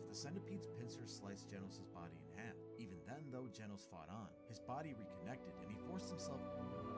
the centipede's pincer sliced Genos' body in half. Even then, though, Genos fought on. His body reconnected, and he forced himself into the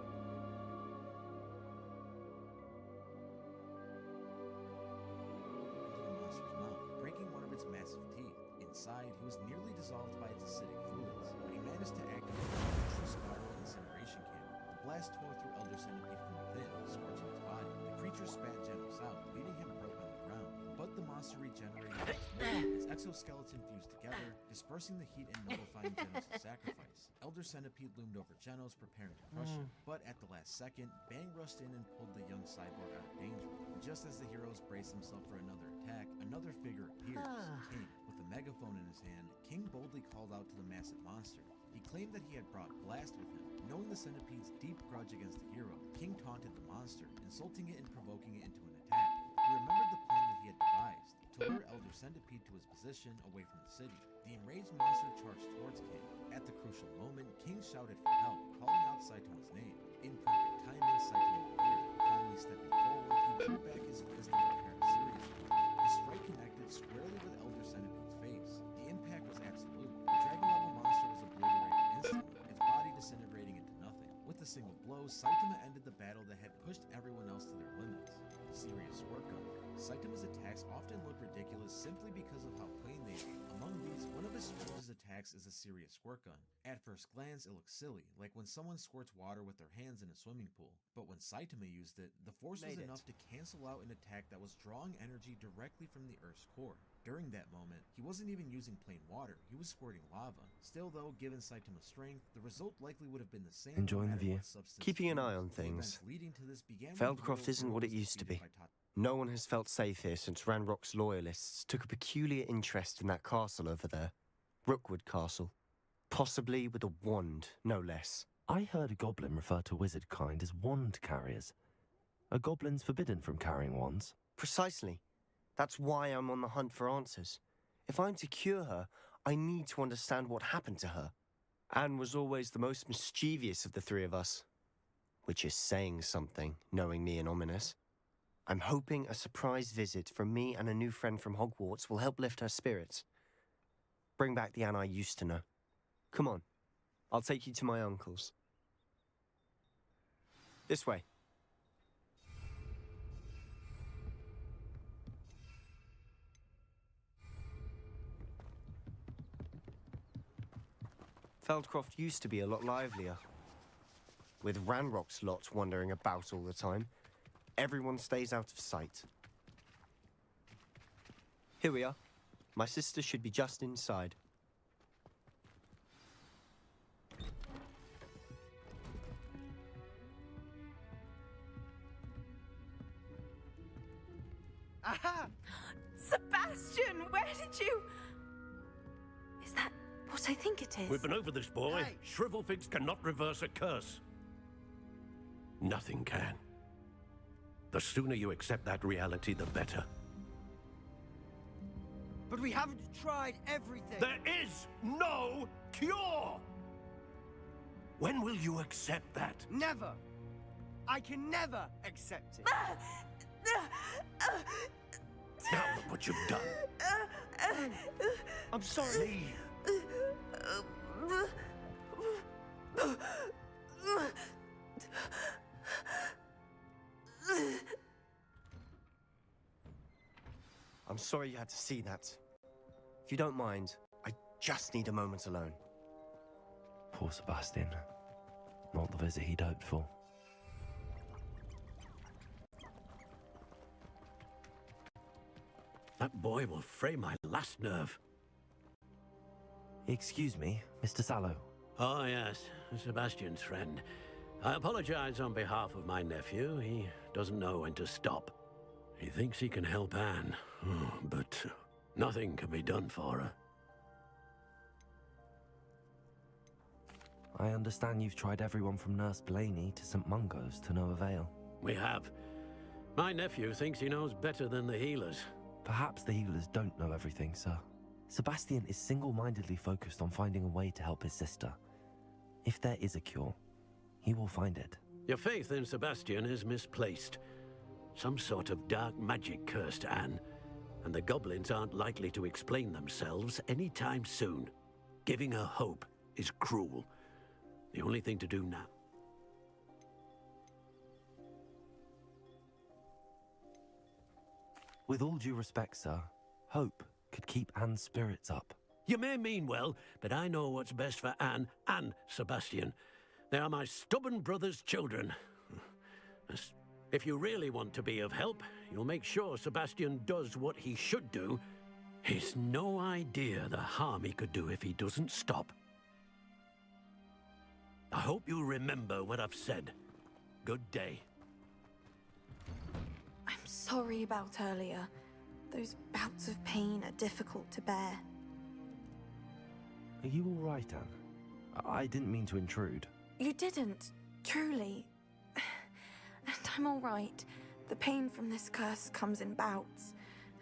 monster's mouth, breaking one of its massive teeth. Inside, he was nearly dissolved by its acidic fluids, but he managed to activate the ultra spiral incineration cannon. The blast tore through Elder Centipede from within, scorching its body. The creature spat Genos out, leaving him broke on the ground. But the monster regenerated once more. Its exoskeleton fused together, dispersing the heat and nullifying Genos' sacrifice. Elder Centipede loomed over Genos, preparing to crush him. But at the last second, Bang rushed in and pulled the young cyborg out of danger. Just as the heroes braced themselves for another attack, another figure appears, King. With a megaphone in his hand, King boldly called out to the massive monster. He claimed that he had brought Blast with him. Knowing the centipede's deep grudge against the hero, King taunted the monster, insulting it and provoking it into an attack. He remembered the plan that he had devised, to lure Elder Centipede to his position away from the city. The enraged monster charged towards King. At the crucial moment, King shouted for help, calling out Saitoma's name. In perfect timing, Saitoma appeared. Calmly stepping forward, he drew back his fist and prepared a serious blow. The strike connected squarely with Elder Centipede's face. The impact was absolute. The dragon-level monster was obliterated instantly, its body disintegrating into nothing. With a single blow, Saitama ended the battle that had pushed everyone else to their limits. Serious work on him. Saitama's attacks often look ridiculous simply because of how plain they are. Among these, one of his strangest attacks is a serious squirt gun. At first glance, it looks silly, like when someone squirts water with their hands in a swimming pool. But when Saitama used it, the force was enough to cancel out an attack that was drawing energy directly from the Earth's core. During that moment, he wasn't even using plain water, he was squirting lava. Still though, given Saitama's strength, the result likely would have been the same. Enjoying the view. Keeping an eye on things. Feldcroft isn't what it used to be. No one has felt safe here since Ranrock's loyalists took a peculiar interest in that castle over there. Rookwood Castle. Possibly with a wand, no less. I heard a goblin refer to wizard kind as wand carriers. Are goblins forbidden from carrying wands? Precisely. That's why I'm on the hunt for answers. If I'm to cure her, I need to understand what happened to her. Anne was always the most mischievous of the three of us. Which is saying something, knowing me and Ominous. I'm hoping a surprise visit from me and a new friend from Hogwarts will help lift her spirits. Bring back the Anne I used to know. Come on, I'll take you to my uncle's. This way. Feldcroft used to be a lot livelier. With Ranrock's lot wandering about all the time, everyone stays out of sight. Here we are. My sister should be just inside. Aha! Sebastian, where did you... Is that what I think it is? We've been over this, boy. Hey. Shrivelfigs cannot reverse a curse. Nothing can. The sooner you accept that reality, the better. But we haven't tried everything. There is no cure! When will you accept that? Never. I can never accept it. Now look what you've done. I'm sorry. Leave. I'm sorry you had to see that. If you don't mind, I just need a moment alone. Poor Sebastian. Not the visit he'd hoped for. That boy will fray my last nerve. Excuse me, Mr. Sallow. Oh, yes, Sebastian's friend. I apologize on behalf of my nephew. He doesn't know when to stop. He thinks he can help Anne, but nothing can be done for her. I understand you've tried everyone from Nurse Blaney to St. Mungo's to no avail. We have. My nephew thinks he knows better than the healers. Perhaps the healers don't know everything, sir. Sebastian is single-mindedly focused on finding a way to help his sister. If there is a cure, he will find it. Your faith in Sebastian is misplaced. Some sort of dark magic cursed Anne. and the goblins aren't likely to explain themselves anytime soon. Giving her hope is cruel. The only thing to do now. With all due respect, sir, hope could keep Anne's spirits up. You may mean well, but I know what's best for Anne and Sebastian. They are my stubborn brother's children. If you really want to be of help, you'll make sure Sebastian does what he should do. He's no idea the harm he could do if he doesn't stop. I hope you remember what I've said. Good day. I'm sorry about earlier. Those bouts of pain are difficult to bear. Are you all right, Anne? I didn't mean to intrude. You didn't, truly. And I'm all right. The pain from this curse comes in bouts,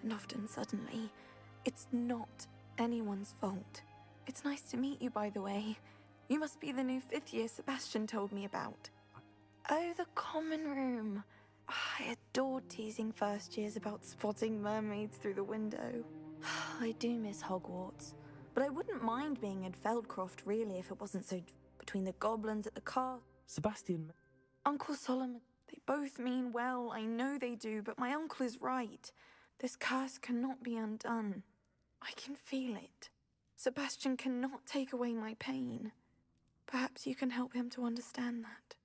and often suddenly. It's not anyone's fault. It's nice to meet you, by the way. You must be the new 5th year Sebastian told me about. Oh, the common room. I adored teasing first years about spotting mermaids through the window. I do miss Hogwarts, but I wouldn't mind being in Feldcroft, really, if it wasn't so between the goblins at the car. Sebastian... Uncle Solomon, they both mean well, I know they do, but my uncle is right. This curse cannot be undone. I can feel it. Sebastian cannot take away my pain. Perhaps you can help him to understand that.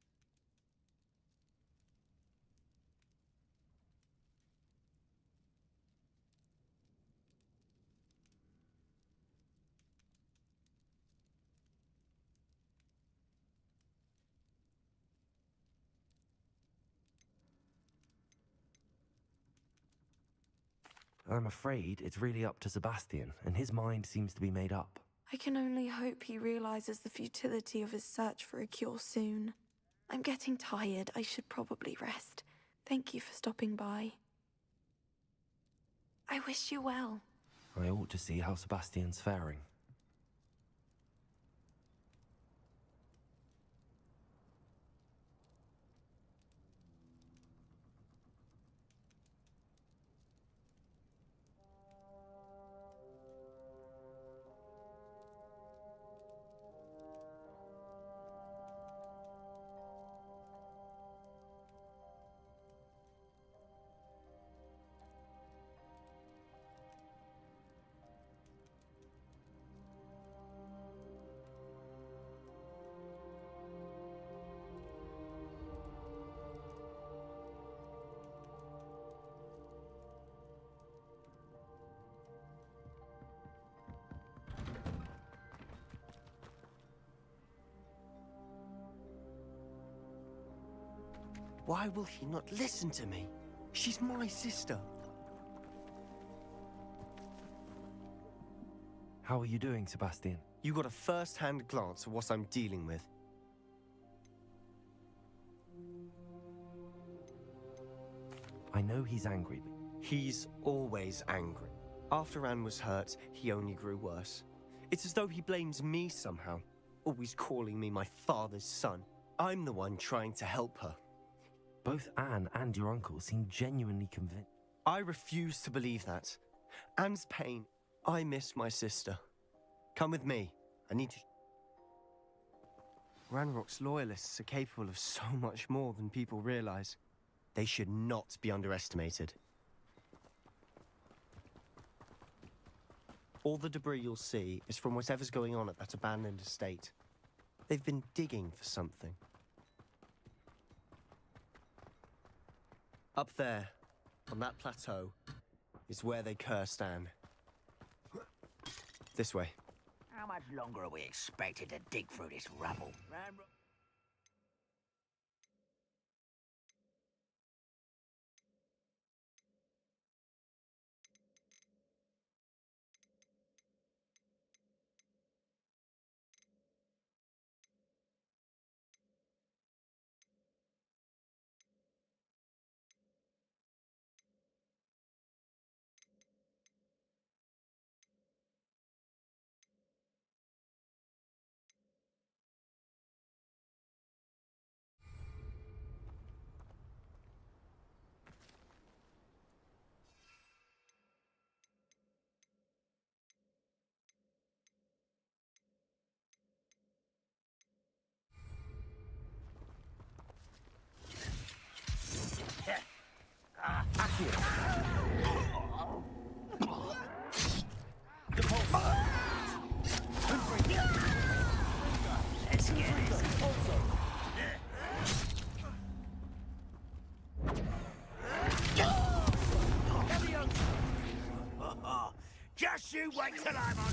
I'm afraid it's really up to Sebastian, and his mind seems to be made up. I can only hope he realizes the futility of his search for a cure soon. I'm getting tired. I should probably rest. Thank you for stopping by. I wish you well. I ought to see how Sebastian's faring. Why will he not listen to me? She's my sister. How are you doing, Sebastian? You got a first-hand glance at what I'm dealing with. I know he's angry, but He's always angry. After Anne was hurt, he only grew worse. It's as though he blames me somehow, always calling me my father's son. I'm the one trying to help her. both Anne and your uncle seem genuinely convinced. I refuse to believe that. Anne's pain. I miss my sister. Come with me. I need to... Ranrock's loyalists are capable of so much more than people realize. They should not be underestimated. All the debris you'll see is from whatever's going on at that abandoned estate. They've been digging for something. Up there, on that plateau, is where they cursed Anne. This way. How much longer are we expected to dig through this rubble? Just you wait till I'm on.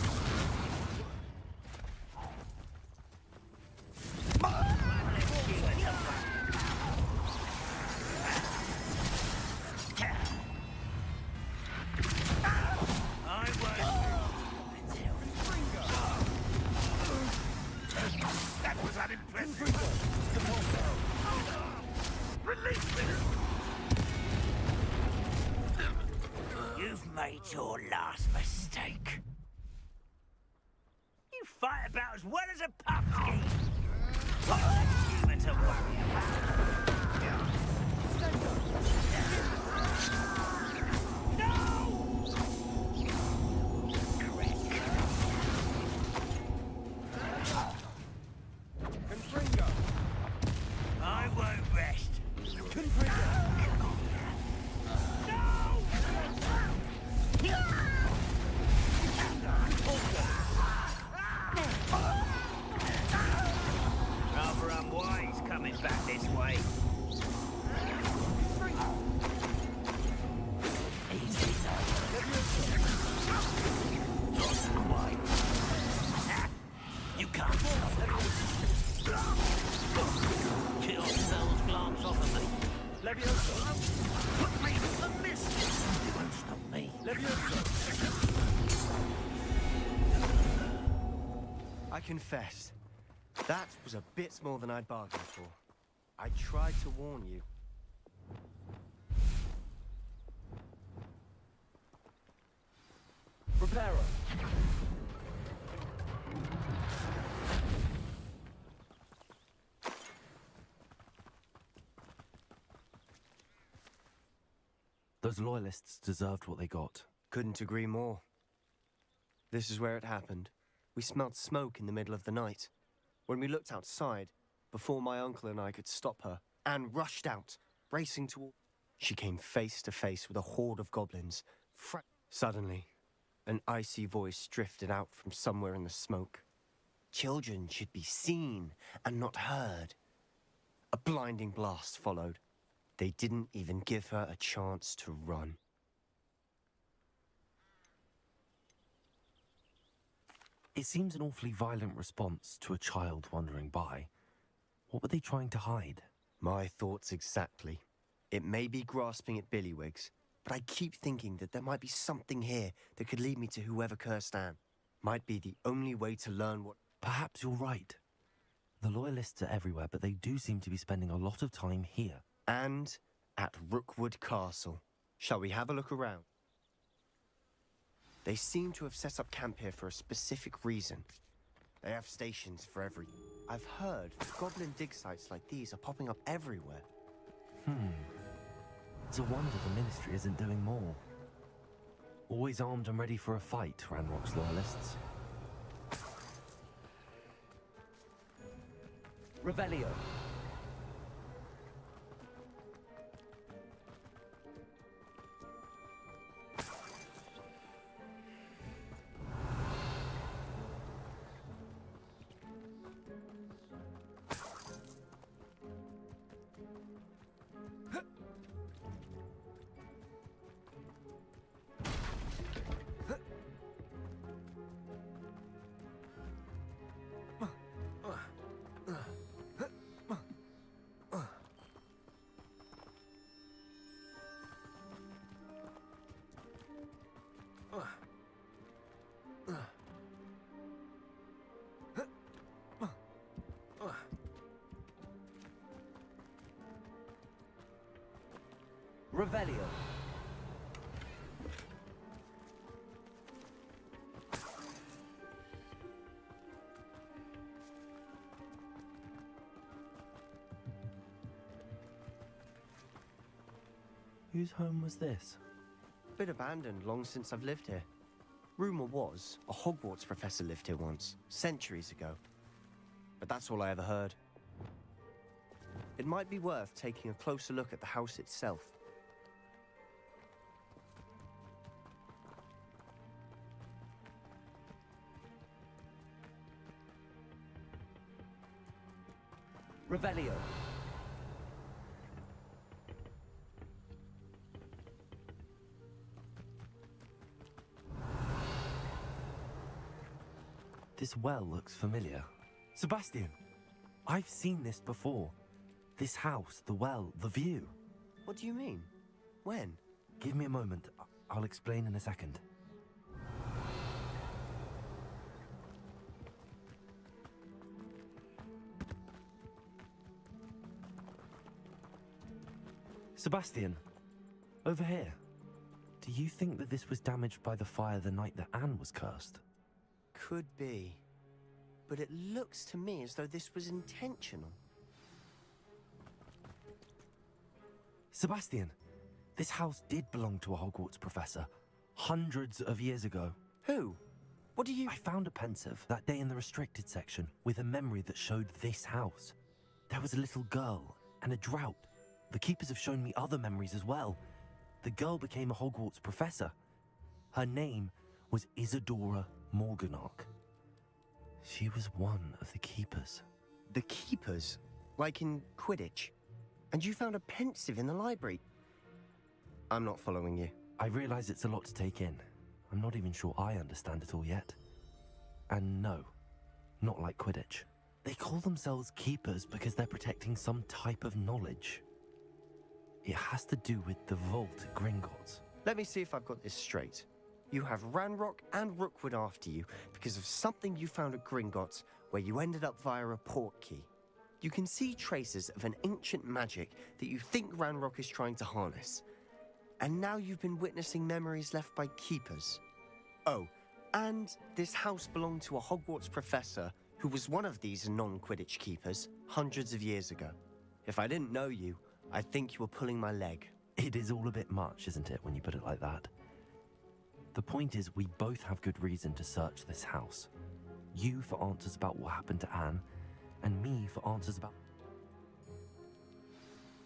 That was unimpressive. Release me! You've made your last mistake. You fight about as well as a puffskein. What's a human to worry about? I won't rest. Rather unwise coming back this way. Easy You can't stop it. Kill spells glance off of me. Levioso. Put me in the mist. You won't stop me. Levioso. I confess, that was a bit more than I'd bargained for. I tried to warn you. Repairer. Those loyalists deserved what they got. Couldn't agree more. This is where it happened. We smelled smoke in the middle of the night. When we looked outside, before my uncle and I could stop her, Anne rushed out, racing toward... She came face to face with a horde of goblins. Suddenly, an icy voice drifted out from somewhere in the smoke. Children should be seen and not heard. A blinding blast followed. They didn't even give her a chance to run. It seems an awfully violent response to a child wandering by. What were they trying to hide? My thoughts exactly. It may be grasping at Billywigs, but I keep thinking that there might be something here that could lead me to whoever cursed Anne. Might be the only way to learn what... Perhaps you're right. The loyalists are everywhere, but they do seem to be spending a lot of time here. And at Rookwood Castle. Shall we have a look around? They seem to have set up camp here for a specific reason. They have stations for every... I've heard goblin dig sites like these are popping up everywhere. It's a wonder the Ministry isn't doing more. Always armed and ready for a fight, Ranrock's loyalists. Revelio. Revelio. Whose home was this? Been abandoned long since I've lived here. Rumor was a Hogwarts professor lived here once, centuries ago. But that's all I ever heard. It might be worth taking a closer look at the house itself. Revelio. This well looks familiar. Sebastian, I've seen this before. This house, the well, the view. What do you mean? When? Give me a moment. I'll explain in a second. Sebastian, over here. Do you think that this was damaged by the fire the night that Anne was cursed? Could be. But it looks to me as though this was intentional. Sebastian, this house did belong to a Hogwarts professor, hundreds of years ago. Who? What do you... I found a pensive that day in the restricted section with a memory that showed this house. There was a little girl and a drought. The keepers have shown me other memories as well. The girl became a Hogwarts professor. Her name was Isadora Morganach. She was one of the keepers. The keepers? Like in Quidditch? And you found a pensive in the library? I'm not following you. I realize it's a lot to take in. I'm not even sure I understand it all yet. And no, not like Quidditch. They call themselves keepers because they're protecting some type of knowledge. It has to do with the vault at Gringotts. Let me see if I've got this straight. You have Ranrock and Rookwood after you because of something you found at Gringotts where you ended up via a port key. You can see traces of an ancient magic that you think Ranrock is trying to harness. And now you've been witnessing memories left by keepers. Oh, and this house belonged to a Hogwarts professor who was one of these non-Quidditch keepers hundreds of years ago. If I didn't know you, I'd think you were pulling my leg. It is all a bit much, isn't it, when you put it like that? The point is, we both have good reason to search this house. You for answers about what happened to Anne, and me for answers about...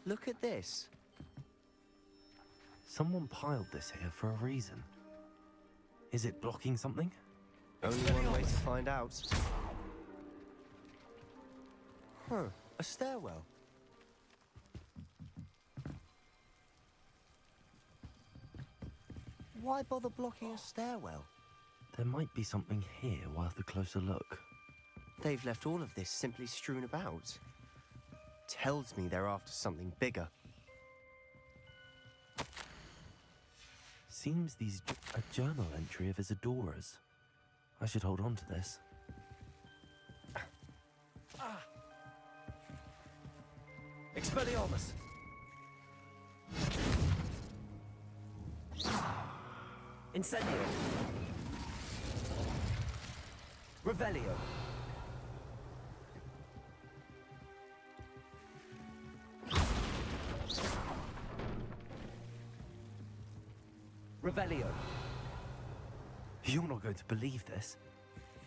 Look at this. Someone piled this here for a reason. Is it blocking something? Only one way to find out. Huh, a stairwell. Why bother blocking a stairwell? There might be something here worth a closer look. They've left all of this simply strewn about. Tells me they're after something bigger. Seems these a journal entry of Isadora's. I should hold on to this. Expelliarmus! Incendio! Revelio! Revelio! You're not going to believe this.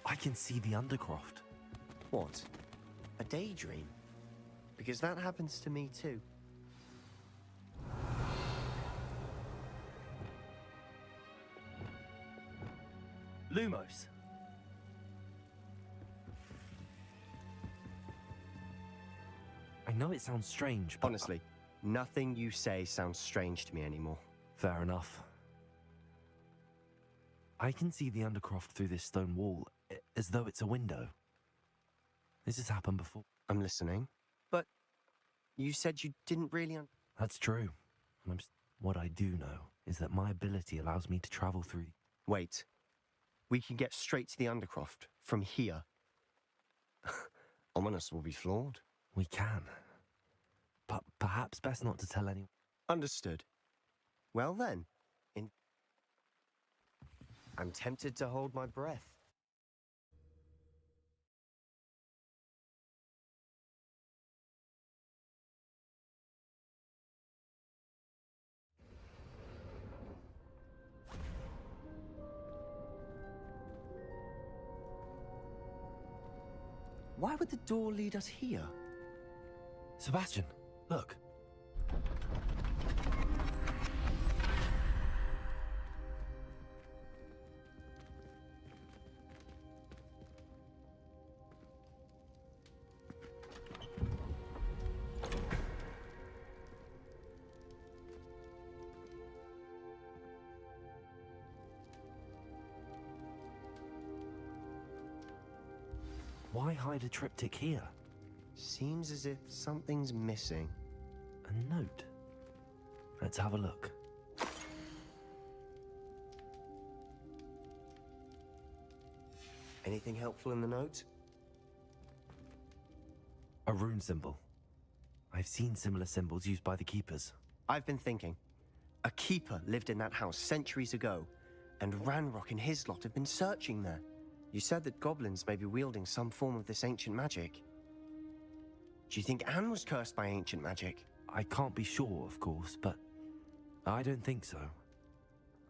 I can see the Undercroft. What? A daydream? Because that happens to me too. Lumos. I know it sounds strange, but... Honestly, nothing you say sounds strange to me anymore. Fair enough. I can see the Undercroft through this stone wall, as though it's a window. This has happened before. I'm listening. But you said you didn't really That's true. And what I do know is that my ability allows me to travel through... Wait. We can get straight to the Undercroft from here. Ominous will be flawed. We can. But perhaps best not to tell anyone. Understood. Well then, I'm tempted to hold my breath. Why would the door lead us here? Sebastian, look. Why hide a triptych here? Seems as if something's missing. A note. Let's have a look. Anything helpful in the note? A rune symbol. I've seen similar symbols used by the keepers. I've been thinking. A keeper lived in that house centuries ago, and Ranrock and his lot have been searching there. You said that goblins may be wielding some form of this ancient magic. Do you think Anne was cursed by ancient magic? I can't be sure, of course, but I don't think so.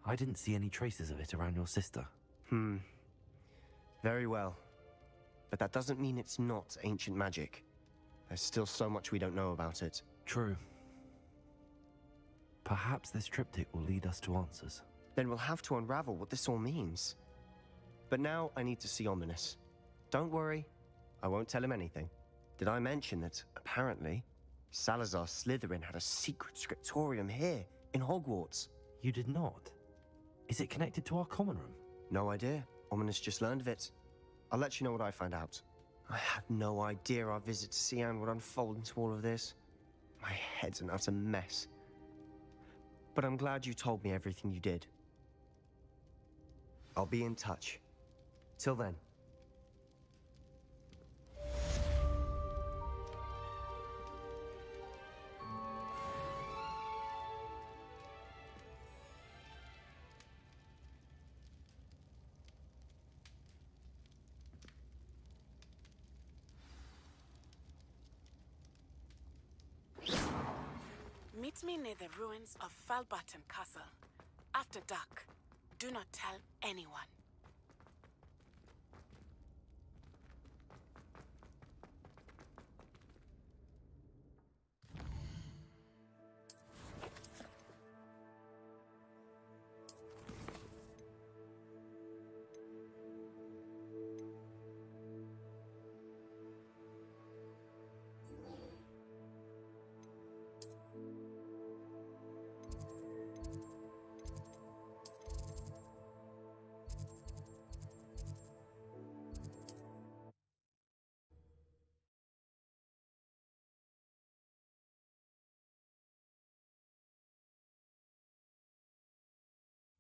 I didn't see any traces of it around your sister. Very well. But that doesn't mean it's not ancient magic. There's still so much we don't know about it. True. Perhaps this triptych will lead us to answers. Then we'll have to unravel what this all means. But now I need to see Ominous. Don't worry, I won't tell him anything. Did I mention that, apparently, Salazar Slytherin had a secret scriptorium here, in Hogwarts? You did not? Is it connected to our common room? No idea. Ominous just learned of it. I'll let you know what I find out. I had no idea our visit to Cian would unfold into all of this. My head's an utter mess. But I'm glad you told me everything you did. I'll be in touch. Till then. Meet me near the ruins of Falbutton Castle. After dark. Do not tell anyone.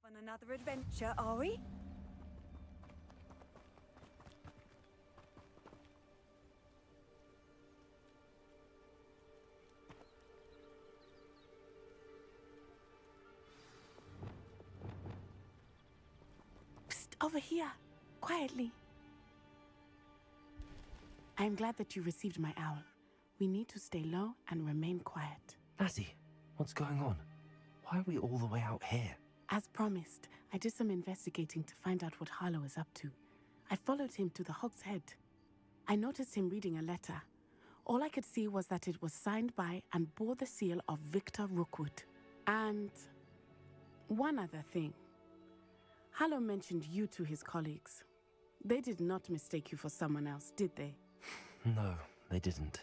On another adventure, are we? Psst, over here. Quietly. I am glad that you received my owl. We need to stay low and remain quiet. Lassie, what's going on? Why are we all the way out here? As promised, I did some investigating to find out what Harlow is up to. I followed him to the Hog's Head. I noticed him reading a letter. All I could see was that it was signed by and bore the seal of Victor Rookwood. And one other thing. Harlow mentioned you to his colleagues. They did not mistake you for someone else, did they? No, they didn't.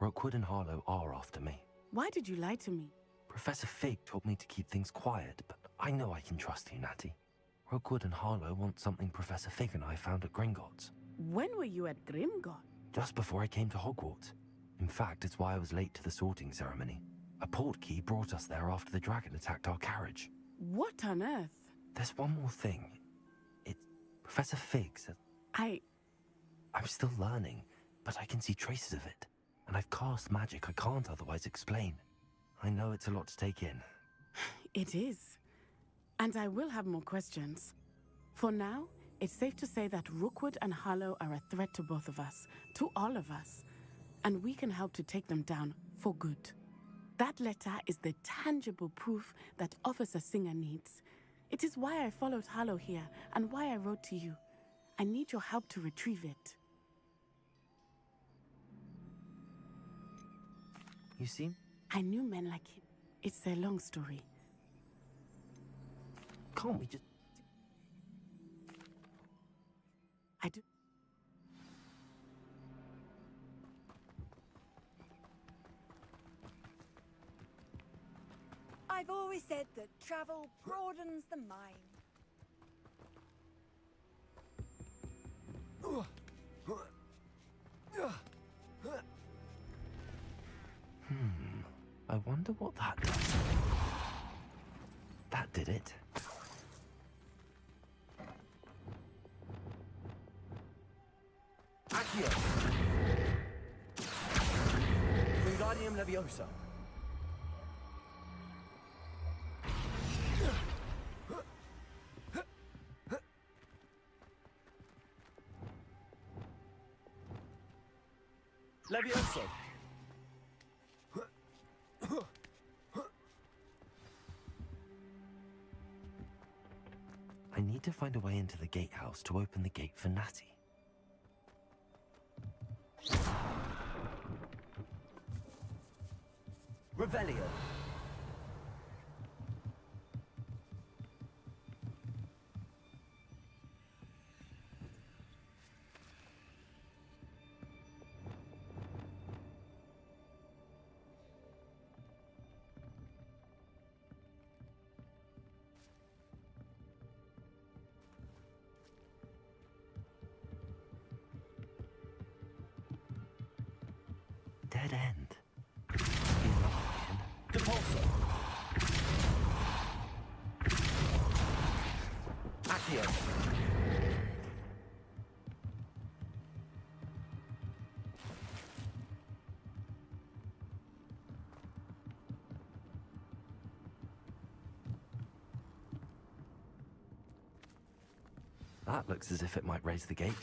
Rookwood and Harlow are after me. Why did you lie to me? Professor Fig told me to keep things quiet, but I know I can trust you, Natty. Rookwood and Harlow want something Professor Fig and I found at Gringotts. When were you at Grimgott? Just before I came to Hogwarts. In fact, it's why I was late to the sorting ceremony. A portkey brought us there after the dragon attacked our carriage. What on earth? There's one more thing. It's Professor Fig said... I'm still learning, but I can see traces of it. And I've cast magic I can't otherwise explain. I know it's a lot to take in. It is. And I will have more questions. For now, it's safe to say that Rookwood and Harlow are a threat to both of us, to all of us. And we can help to take them down for good. That letter is the tangible proof that Officer Singer needs. It is why I followed Harlow here and why I wrote to you. I need your help to retrieve it. You seem... I knew men like him. It's a long story. Can't we just... I do... I've always said that travel broadens the mind. wonder what that does. That did it. Accio! Wingardium Leviosa. Leviosa. I need to find a way into the gatehouse to open the gate for Natty. Revelio. Dead end. Must be another way in. Depulso. Accio. That looks as if it might raise the gate.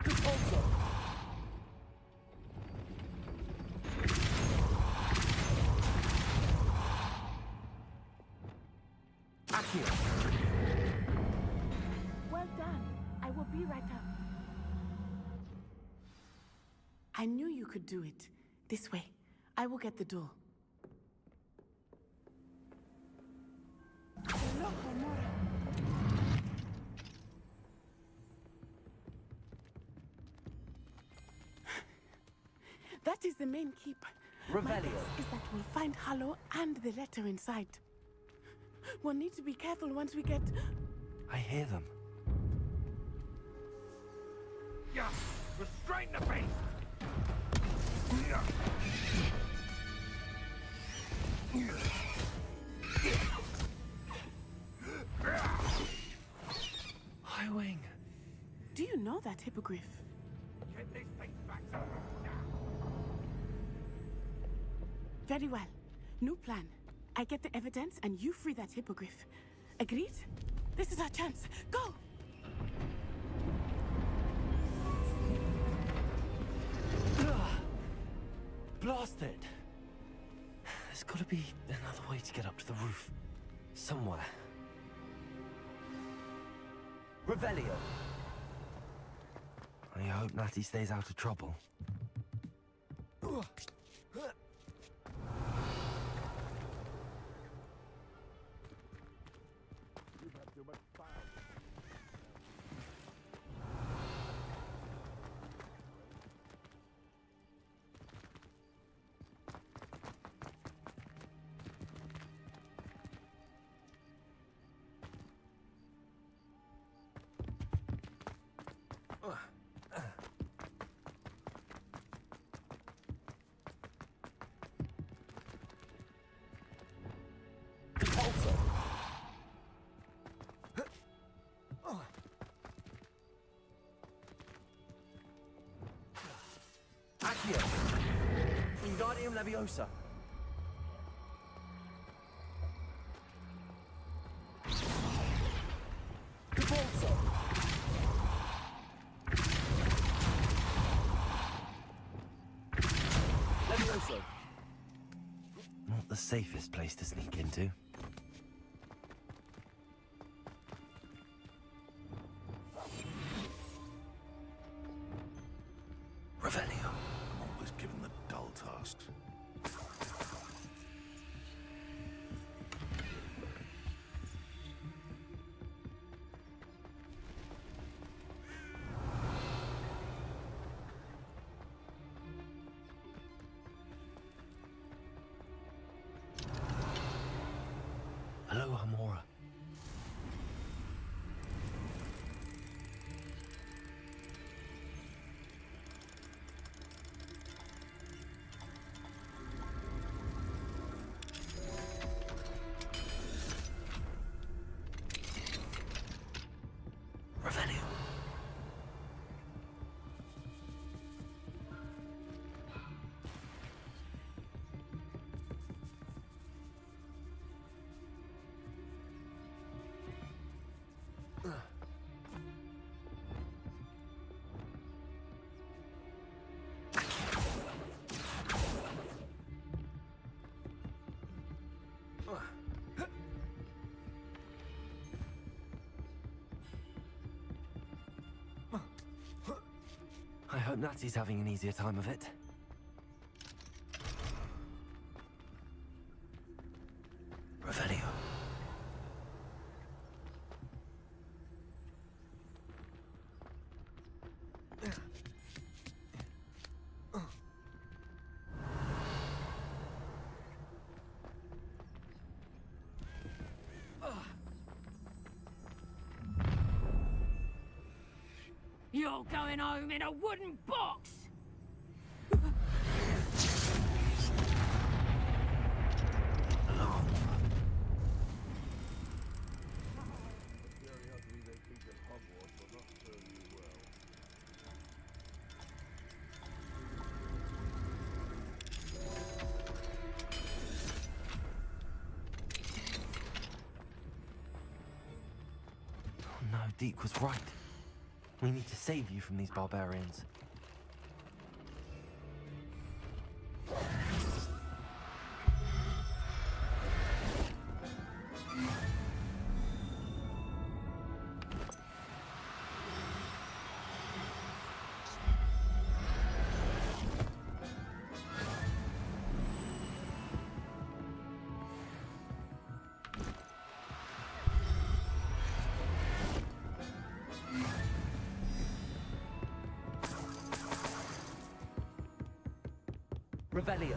Depulso. Accio. Well done. I will be right up. I knew you could do it. This way. I will get the door. That is the main keep. My Revelio. guess is that we'll find Hollow and the letter inside. We'll need to be careful once we get... I hear them. Yeah, restrain the beast! Highwing. Do you know that hippogriff? Get this thing back now! Very well. New plan. I get the evidence and you free that hippogriff. Agreed? This is our chance. Go! Blasted! There's gotta be another way to get up to the roof. Somewhere. Revelio. I hope Natty stays out of trouble. Depulso. Accio. Wingardium Leviosa. Depulso. Levioso. Not the safest place to sneak into. Revelio. I'm always given the dull tasks. Hello, Hamora. hope Natty's having an easier time of it. Revelio. You're going home in a wooden box! Alarm. Oh no, Deke was right. We need to save you from these barbarians. Revelio.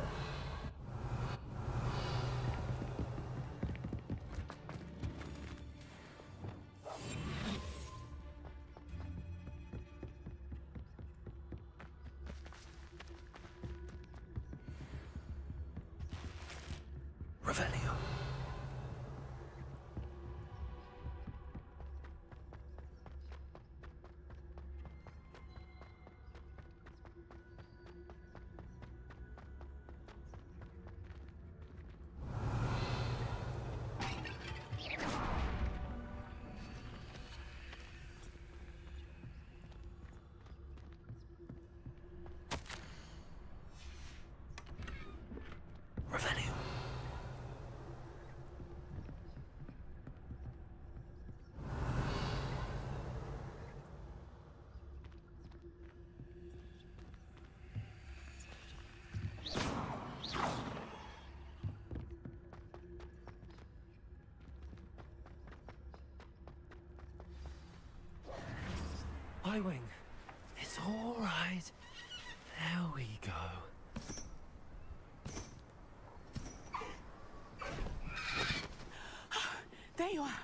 Revelio. Revelio. I-Wing. It's all right. There we go. There you are.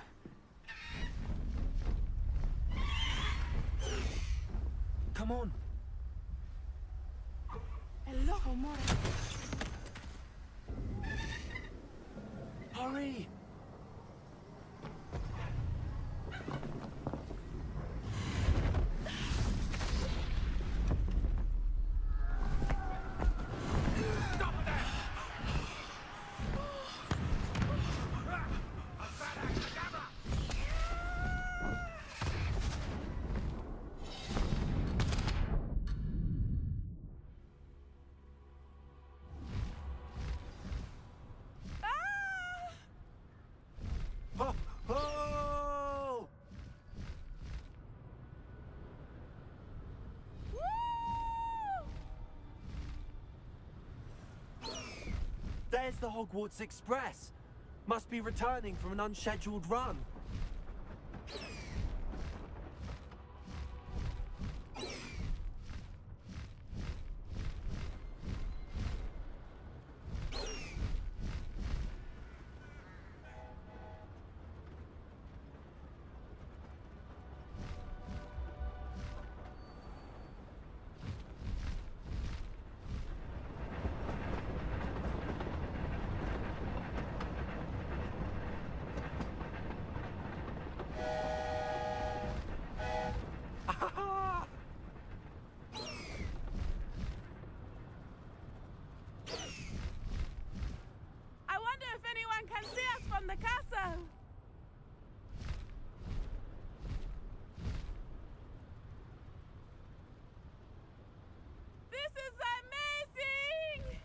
Come on. Hello, amore. Hurry. Oh, oh! There's the Hogwarts Express. Must be returning from an unscheduled run. I wonder if anyone can see us from the castle. This is amazing!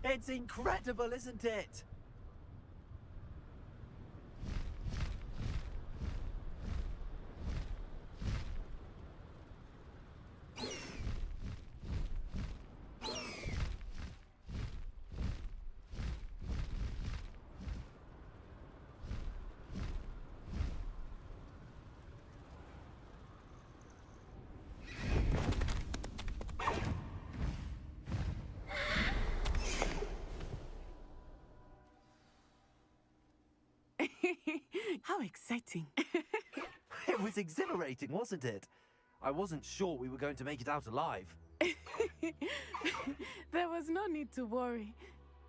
It's incredible, isn't it? How exciting. It was exhilarating, wasn't it? I wasn't sure we were going to make it out alive. There was no need to worry.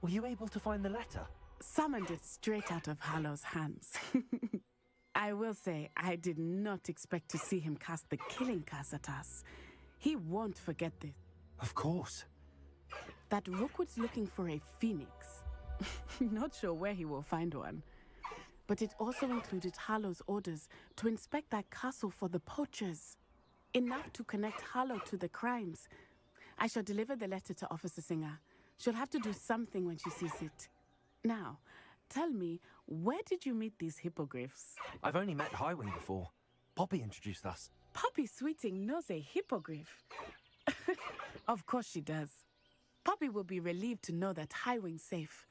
Were you able to find the letter? Summoned it straight out of Hallow's hands. I will say, I did not expect to see him cast the killing curse at us. He won't forget this. Of course. That Rookwood's looking for a phoenix. Not sure where he will find one. But it also included Hallow's orders to inspect that castle for the poachers. Enough to connect Hallow to the crimes. I shall deliver the letter to Officer Singer. She'll have to do something when she sees it. Now, tell me, where did you meet these hippogriffs? I've only met Highwing before. Poppy introduced us. Poppy Sweeting knows a hippogriff. Of course she does. Poppy will be relieved to know that Highwing's safe.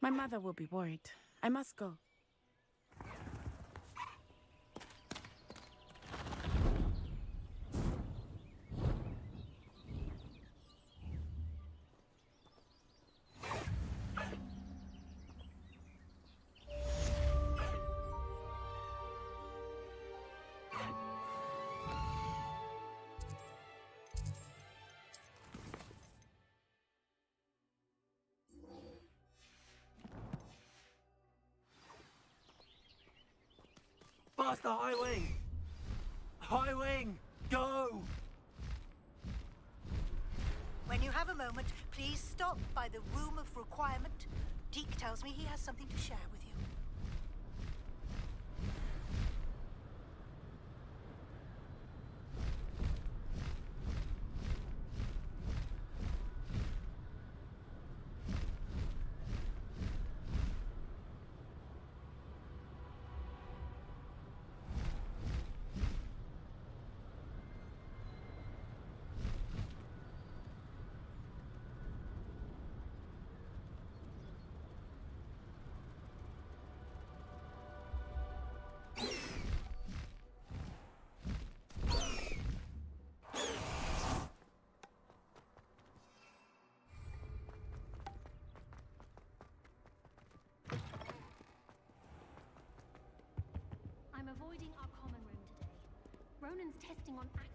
My mother will be worried. I must go. Faster, Highwing! Highwing, go! When you have a moment, please stop by the Room of Requirement. Deke tells me he has something to share with you. I'm avoiding our common room today. Ronan's testing on Akia.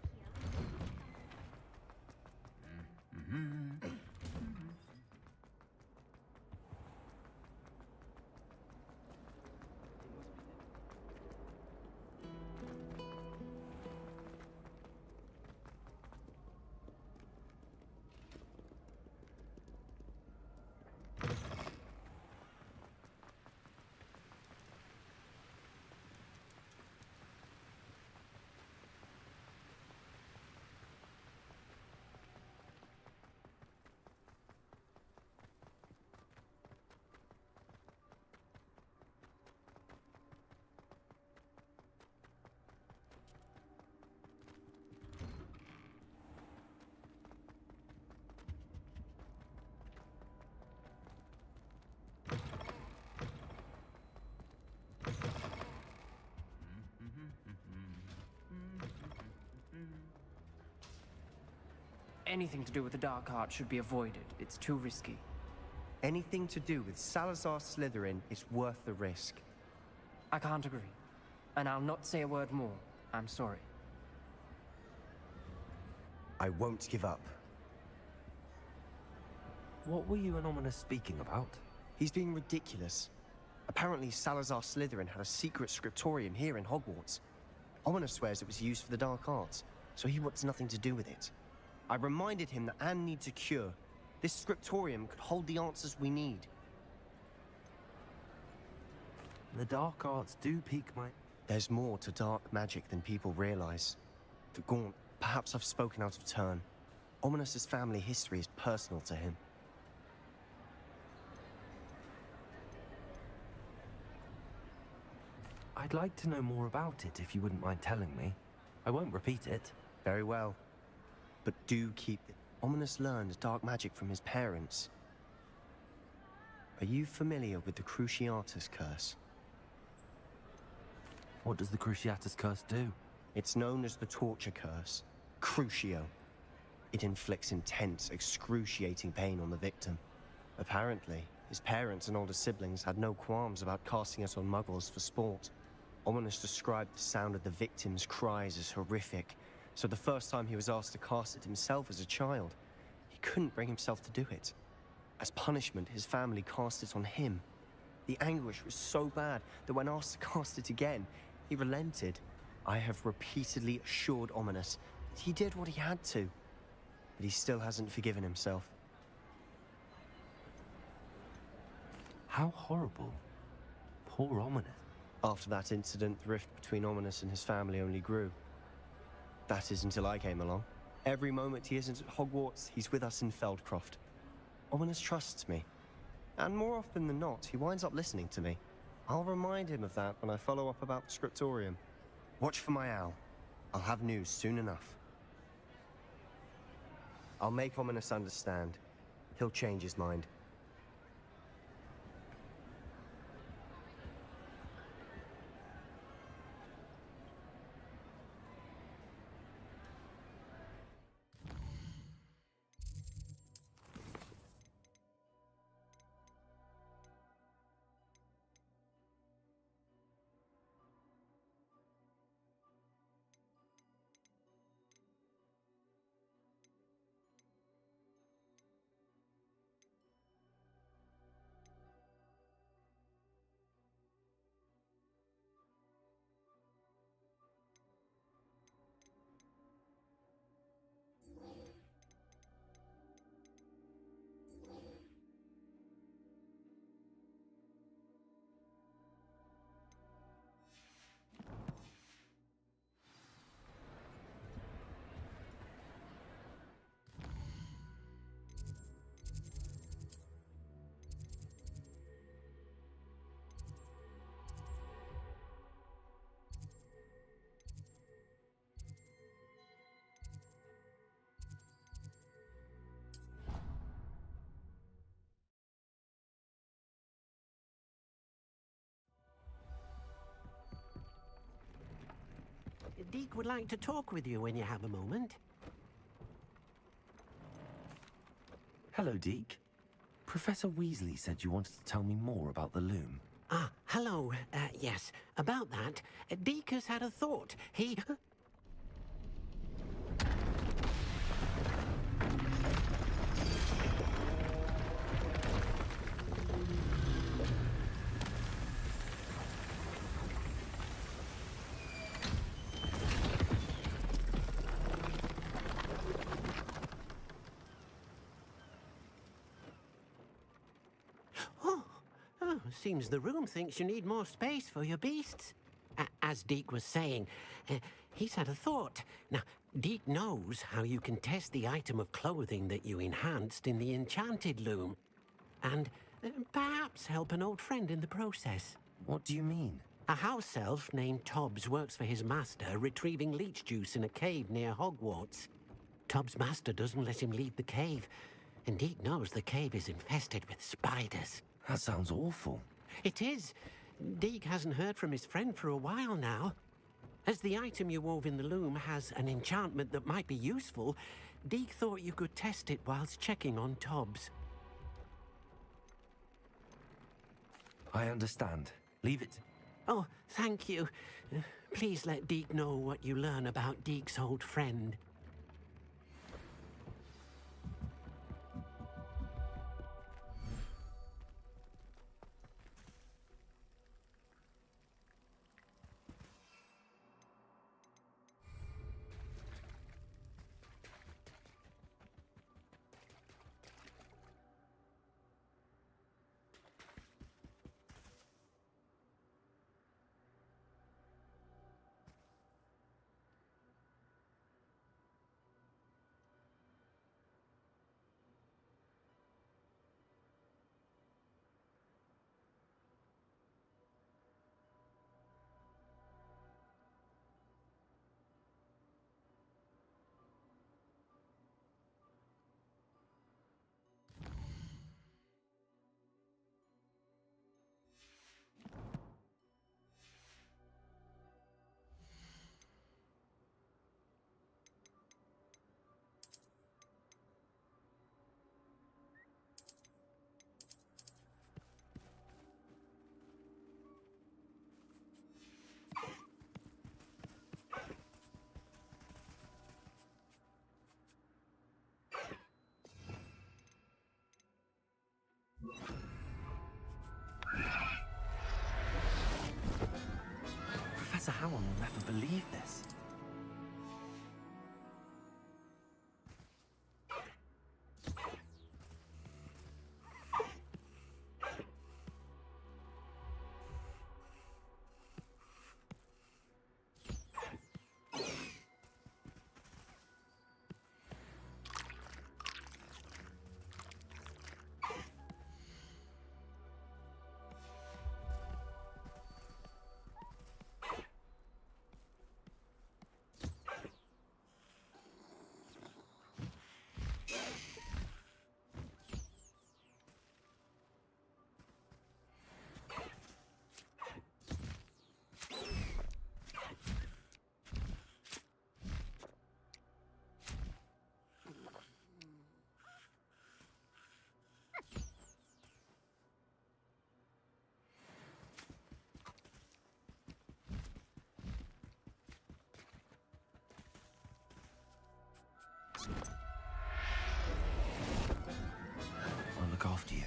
Anything to do with the Dark Art should be avoided. It's too risky. Anything to do with Salazar Slytherin is worth the risk. I can't agree. And I'll not say a word more. I'm sorry. I won't give up. What were you and Ominous speaking about? He's being ridiculous. Apparently Salazar Slytherin had a secret scriptorium here in Hogwarts. Ominous swears it was used for the Dark Arts, so he wants nothing to do with it. I reminded him that Anne needs a cure. This scriptorium could hold the answers we need. The Dark Arts do pique my... There's more to dark magic than people realize. The Gaunt, perhaps I've spoken out of turn. Ominous's family history is personal to him. I'd like to know more about it if you wouldn't mind telling me. I won't repeat it. Very well. But do keep it. Ominous learned dark magic from his parents. Are you familiar with the Cruciatus Curse? What does the Cruciatus Curse do? It's known as the Torture Curse. Crucio. It inflicts intense, excruciating pain on the victim. Apparently, His parents and older siblings had no qualms about casting us on muggles for sport. Ominous described the sound of the victims' cries as horrific, so the first time he was asked to cast it himself as a child, he couldn't bring himself to do it. As punishment, his family cast it on him. The anguish was so bad that when asked to cast it again, he relented. I have repeatedly assured Ominous that he did what he had to, but he still hasn't forgiven himself. How horrible. Poor Ominous. After that incident, the rift between Ominous and his family only grew. That is until I came along. Every moment he isn't at Hogwarts, he's with us in Feldcroft. Ominous trusts me. And more often than not, he winds up listening to me. I'll remind him of that when I follow up about the scriptorium. Watch for my owl. I'll have news soon enough. I'll make Ominous understand. He'll change his mind. Deke would like to talk with you when you have a moment. Hello, Deke. Professor Weasley said you wanted to tell me more about the loom. Ah, hello. Yes, about that. Deke has had a thought. He... Seems the room thinks you need more space for your beasts. As Deke was saying, he's had a thought. Now, Deke knows how you can test the item of clothing that you enhanced in the enchanted loom. And perhaps help an old friend in the process. What do you mean? A house elf named Tobbs works for his master, retrieving leech juice in a cave near Hogwarts. Tobbs' master doesn't let him leave the cave, and Deke knows the cave is infested with spiders. That sounds awful. It is. Deke hasn't heard from his friend for a while now. As the item you wove in the loom has an enchantment that might be useful, Deke thought you could test it whilst checking on Tobbs. I understand. Leave it. Oh, thank you. Please let Deke know what you learn about Deke's old friend. I'll look after you.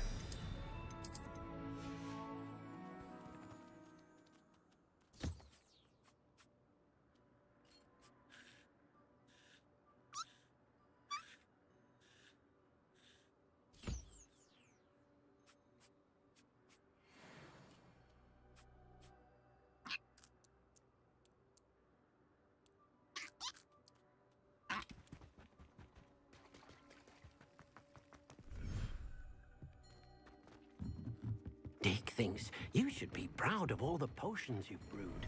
Deke thinks you should be proud of all the potions you've brewed.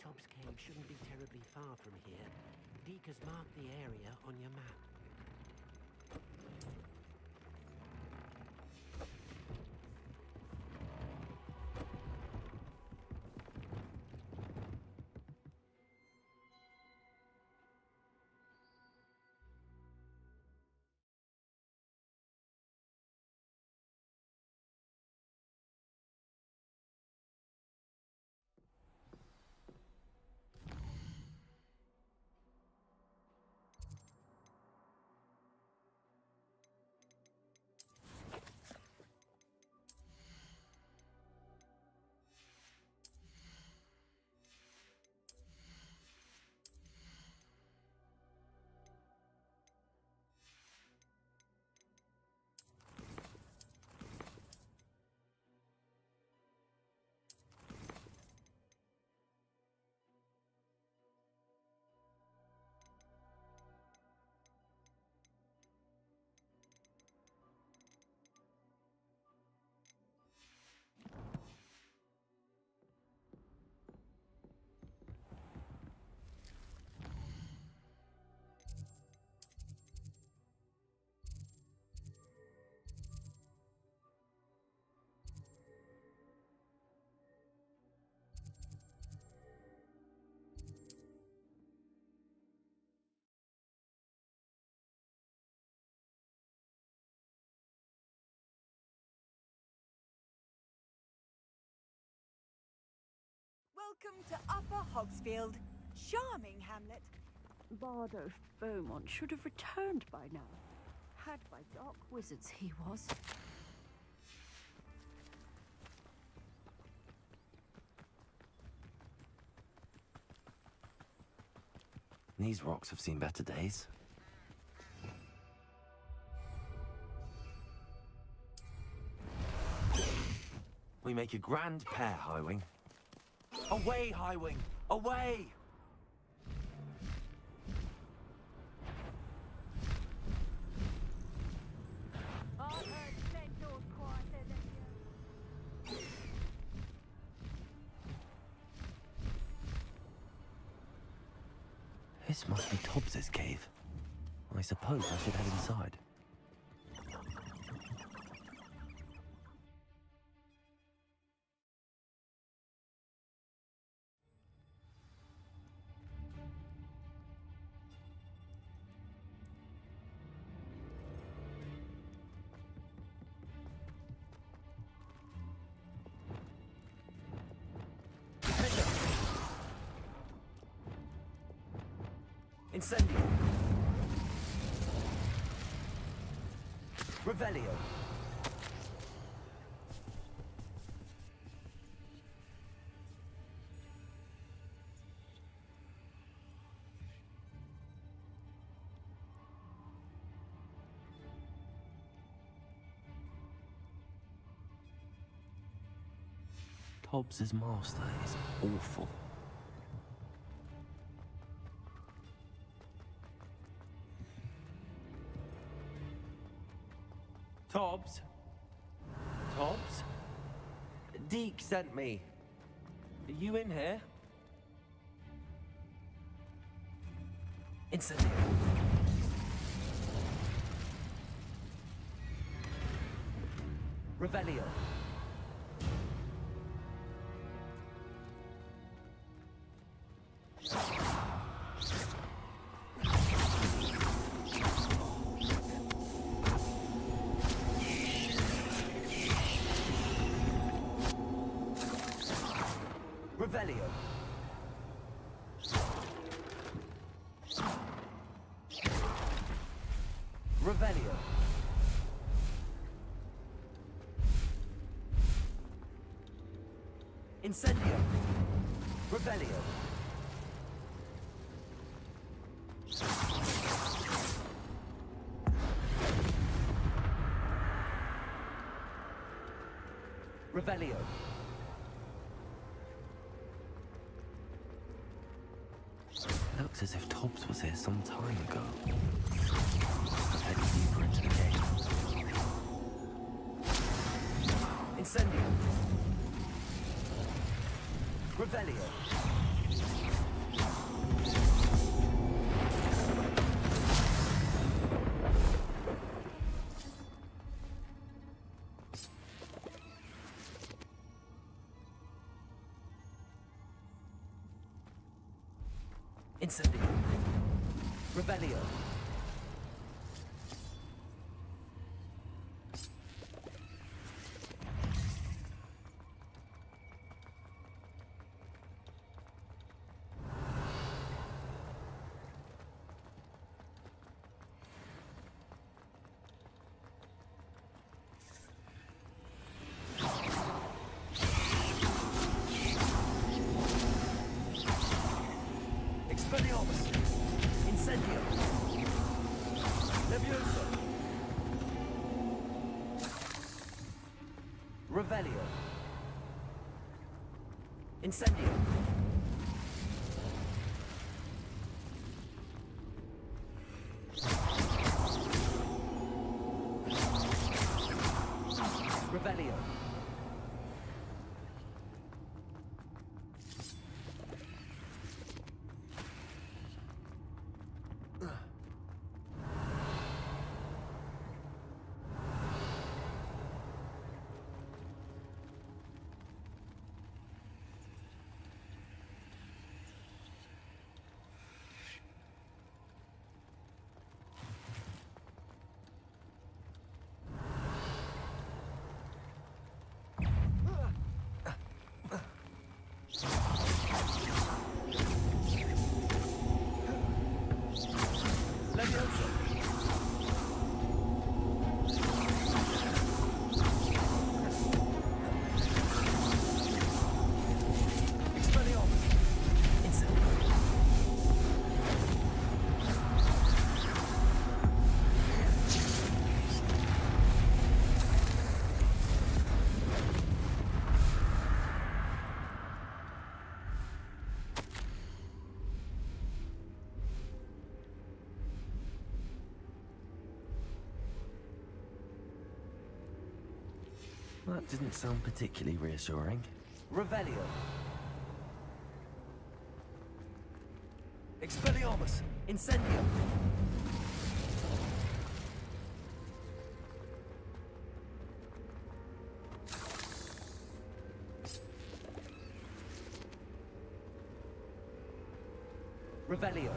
Top's Cave shouldn't be terribly far from here. Deke has marked the area on your map. Welcome to Upper Hogsfield. Charming hamlet. Bardolph Beaumont should have returned by now. Had by dark wizards he was. These rocks have seen better days. We make a grand pair, Highwing. Away, Highwing! Away! This must be Tobbs's cave. I suppose I should head inside. Incendio. Revelio. Hobbs's master is awful. Tobbs? Tobbs? Deke sent me. Are you in here? Incendio. Revelio. Revelio. Revelio. Incendio. Revelio. Revelio. Looks as if Tobbs was here some time ago. I've headed deeper into the game. Incendio. Revelio. Incendio. Revelio. Expelliarmus. Incendio. Levioso. Revelio. Incendio. Revelio. Levioso. Expelliarmus. Incendio. That didn't sound particularly reassuring. Revelio. Expelliarmus. Incendio. Revelio.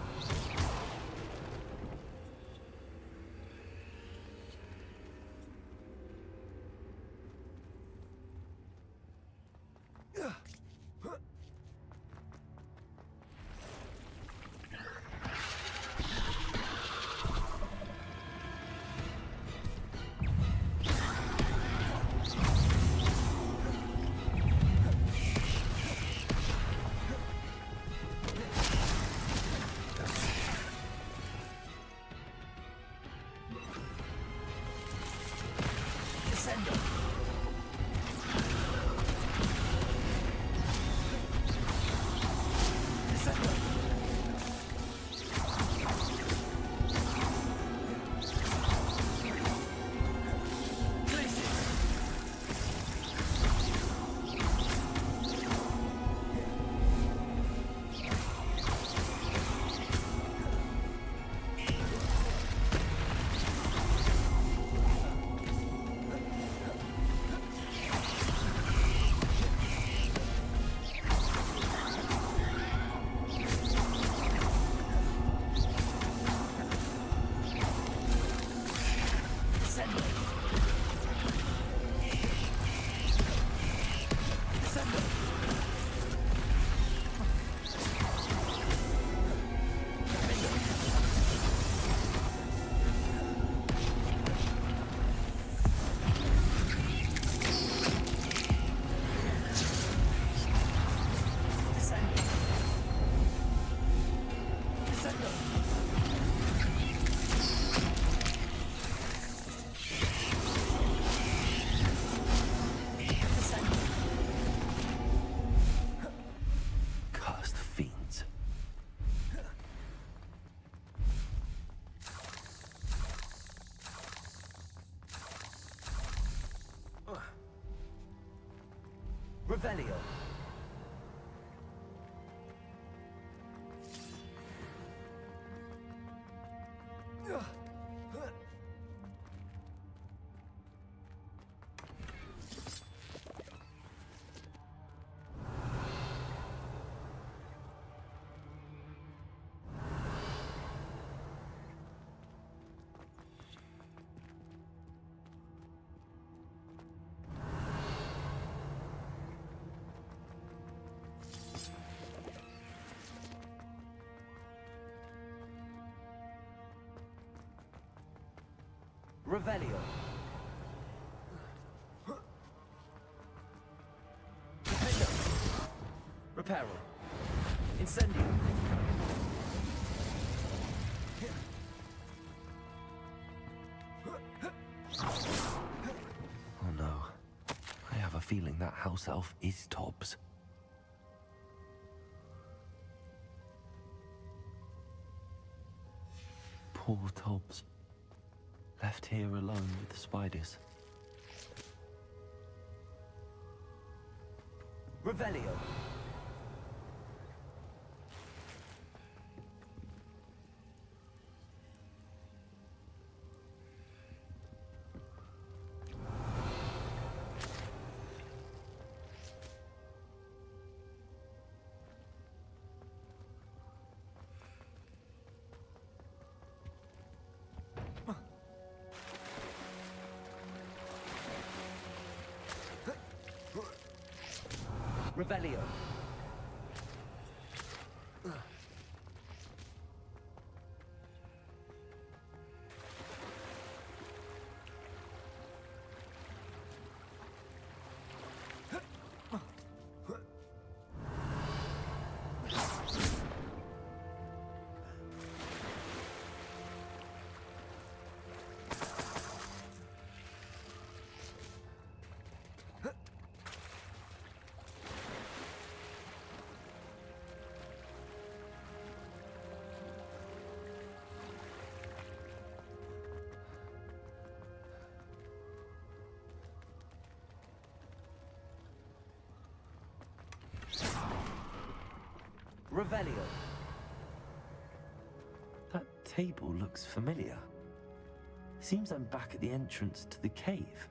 Cursed fiends. Revelio. Revelio. Reparo. Incendio. Oh no. I have a feeling that house elf is Tobbs. Poor Tobbs. Left here alone with the spiders. Revelio. Revelio. Revelio. That table looks familiar. Seems I'm back at the entrance to the cave.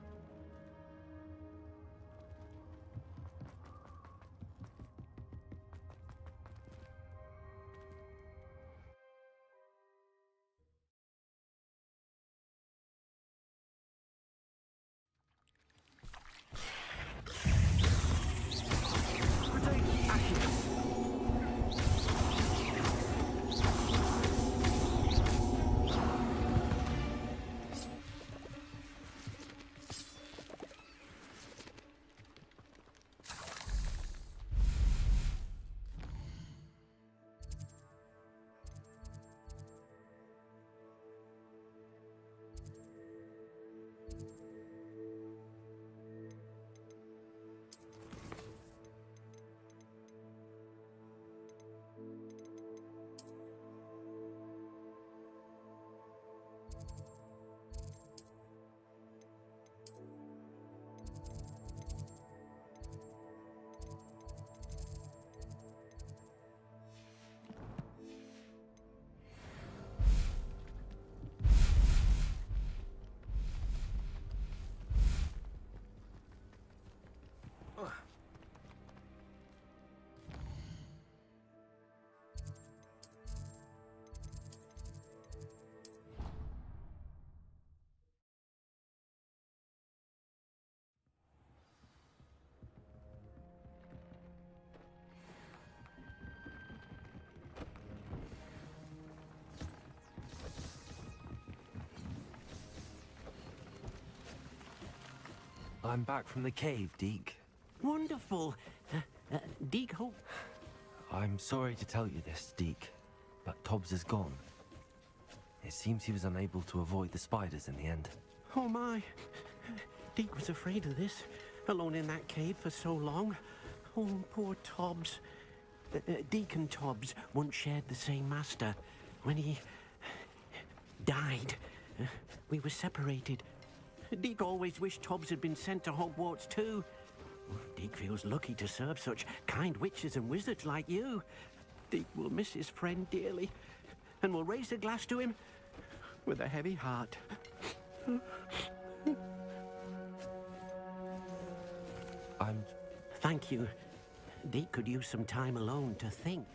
I'm back from the cave, Deke. Wonderful. Deke, hope... I'm sorry to tell you this, Deke, but Tobbs is gone. It seems he was unable to avoid the spiders in the end. Oh my. Deke was afraid of this, alone in that cave for so long. Oh, poor Tobbs. Deke and Tobbs once shared the same master. When he died, we were separated. Deke always wished Tobbs had been sent to Hogwarts too. Deke feels lucky to serve such kind witches and wizards like you. Deke will miss his friend dearly, and will raise a glass to him with a heavy heart. Thank you. Deke could use some time alone to think.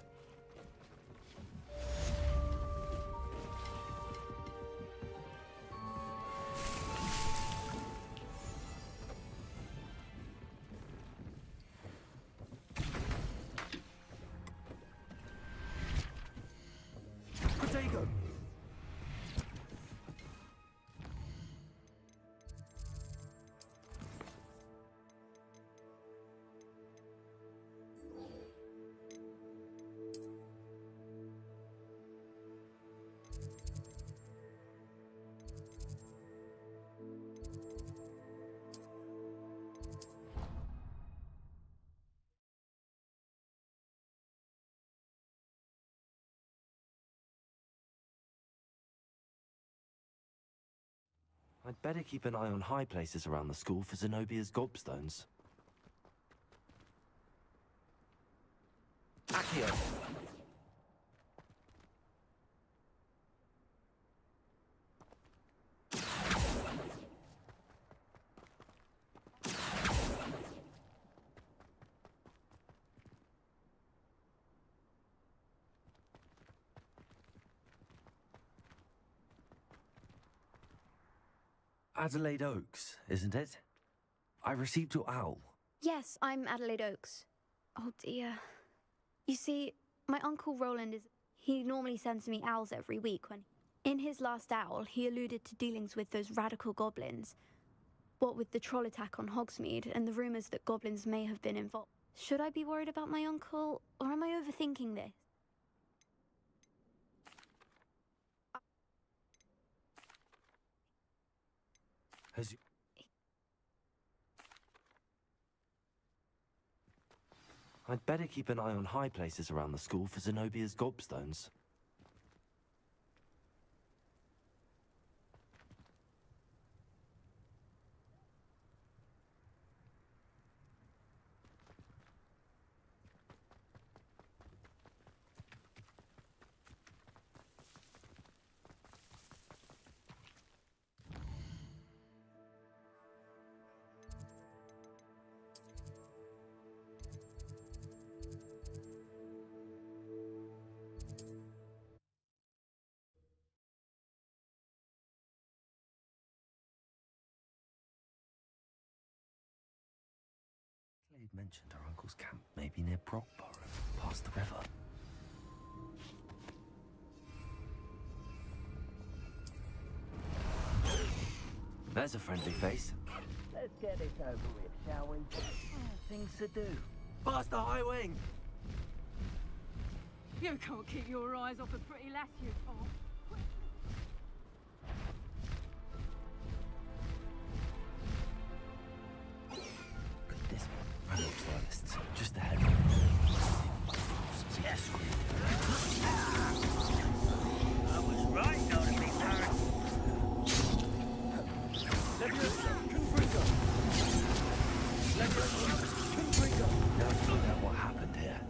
Potato! I'd better keep an eye on high places around the school for Zenobia's gobstones. Accio! Adelaide Oaks, isn't it? I received your owl. Yes, I'm Adelaide Oaks. Oh dear. You see, my Uncle Roland he normally sends me owls every week when... In his last owl, he alluded to dealings with those radical goblins. What with the troll attack on Hogsmeade and the rumours that goblins may have been involved. Should I be worried about my uncle, or am I overthinking this? I'd better keep an eye on high places around the school for Zenobia's gobstones. Adelaide mentioned her uncle's camp may be near Brockborough, past the river. There's a friendly face. Let's get this over with, shall we? Things to do. Past the high wing! You can't keep your eyes off a pretty lass, you can't. Reynolds loyalists, just ahead. Yes. I was right not to be paranoid. Now let's find out what happened here.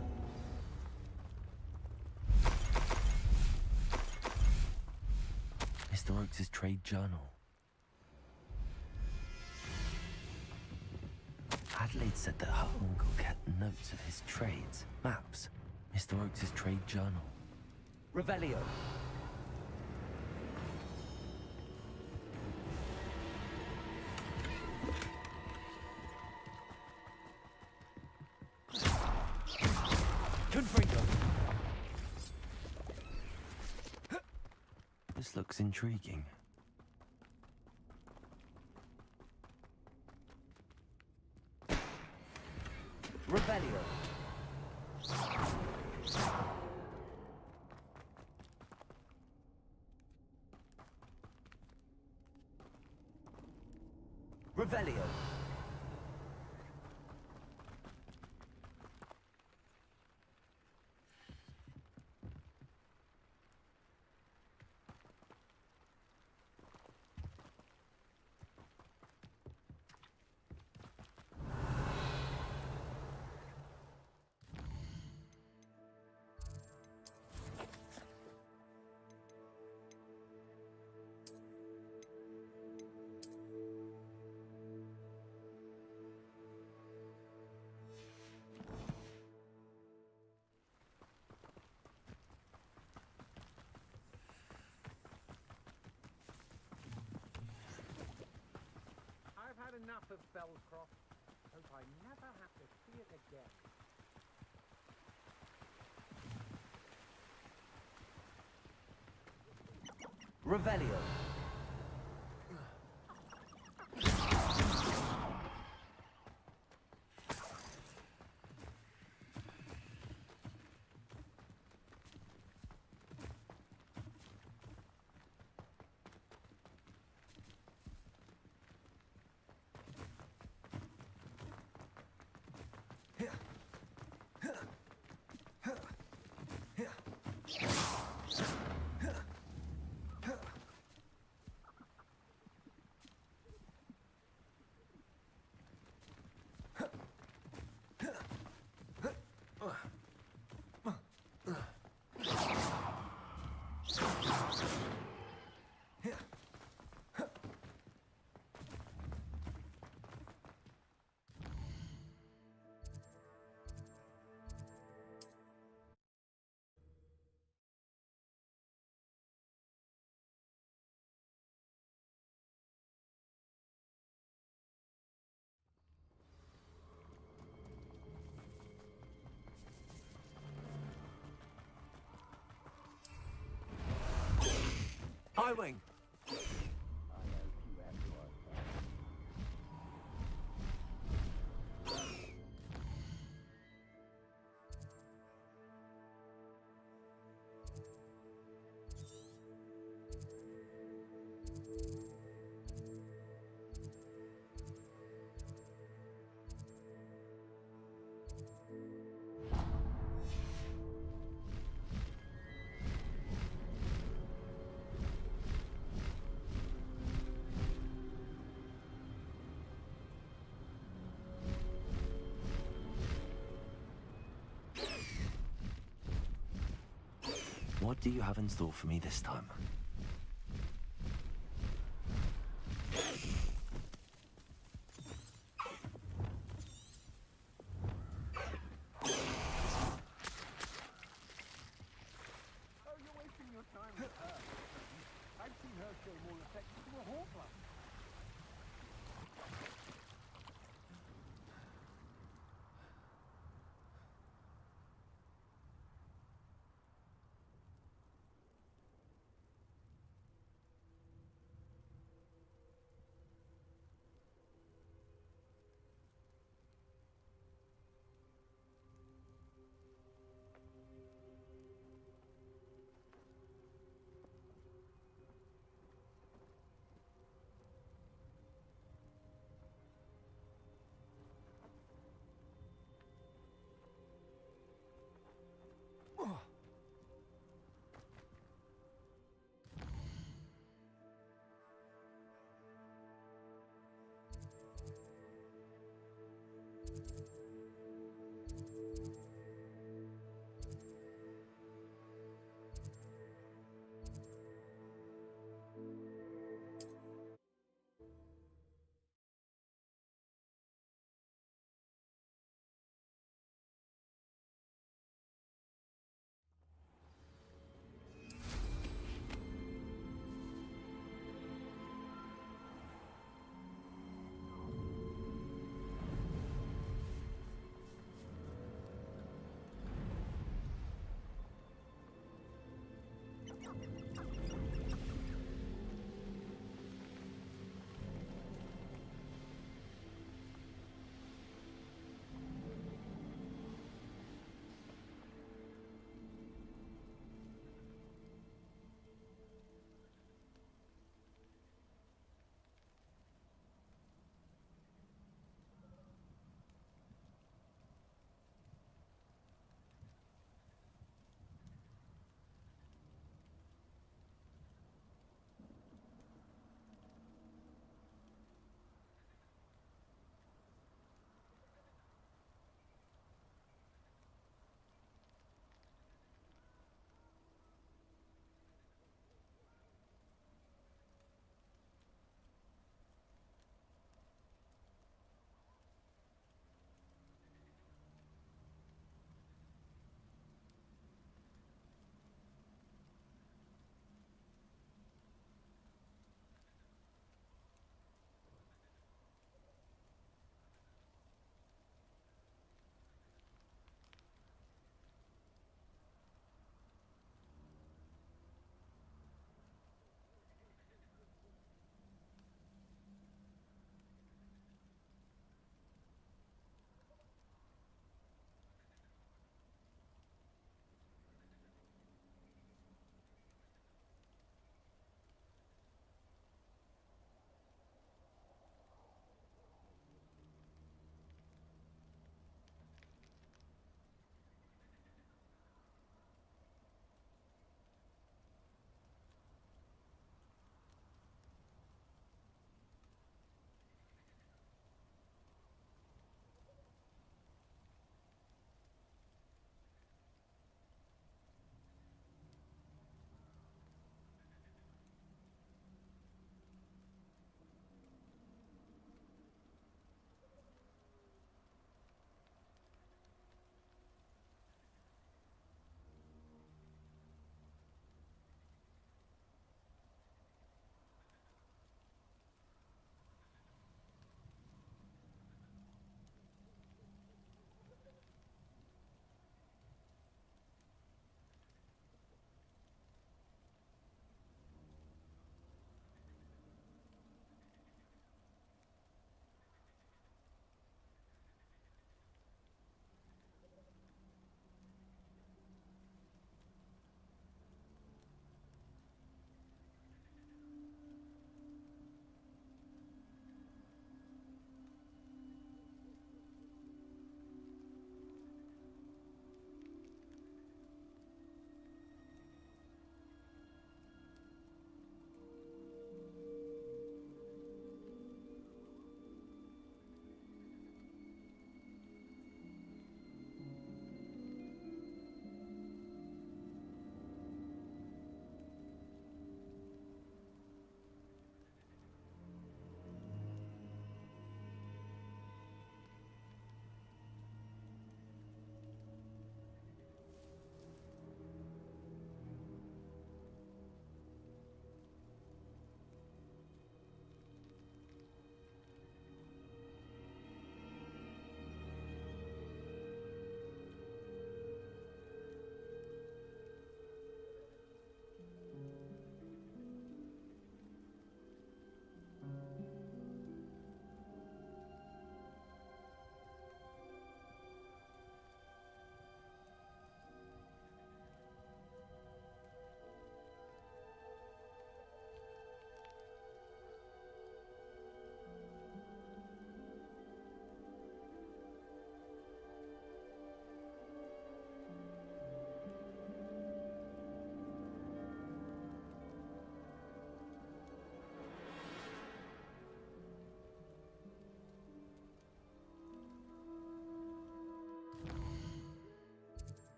Mr. Oakes' trade journal. Adelaide said that her uncle kept notes of his trades, maps, Mr. Oakes' trade journal. Revelio. Confringo. This looks intriguing. Revelio. Revelio. I've had enough of Belcroft. Hope I never have to see it again. Revelio. Highwing! What do you have in store for me this time? Oh, you're wasting your time with her. I've seen her show more affection to a horse.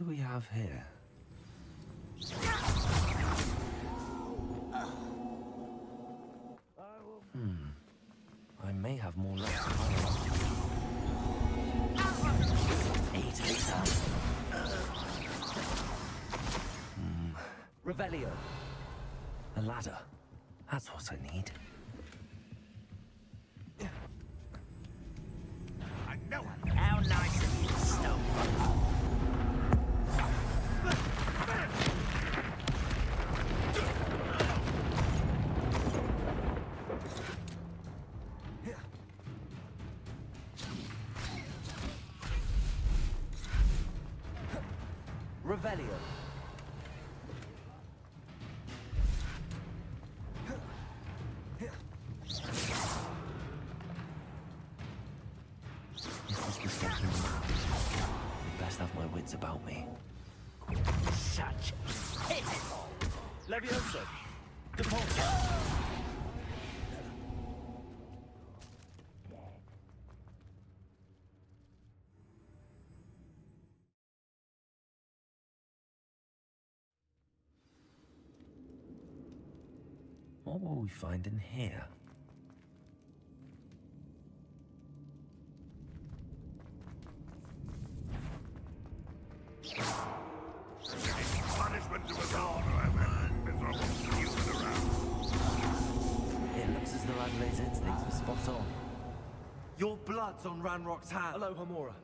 do we have here? I may have more left to find out. 8 later. Revelio. A ladder. That's what I need. I know it. How nice of you to stop. Revelio. Is this the second map? Best have my wits about me. Such pitiful. Levioso. Depulso. What will we find in here? Punishment to us all, however, miserable human around. It looks as though Adelaide's instincts were spot on. Your blood's on Ranrock's hand. Hello, Homura.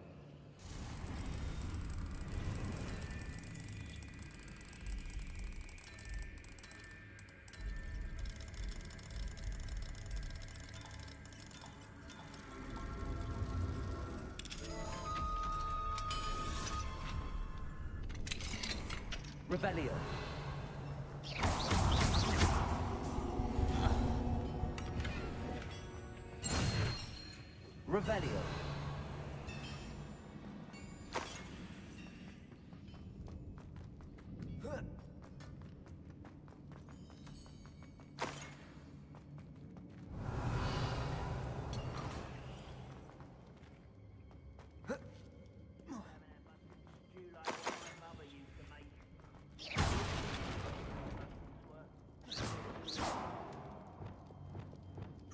Revelio. Revelio.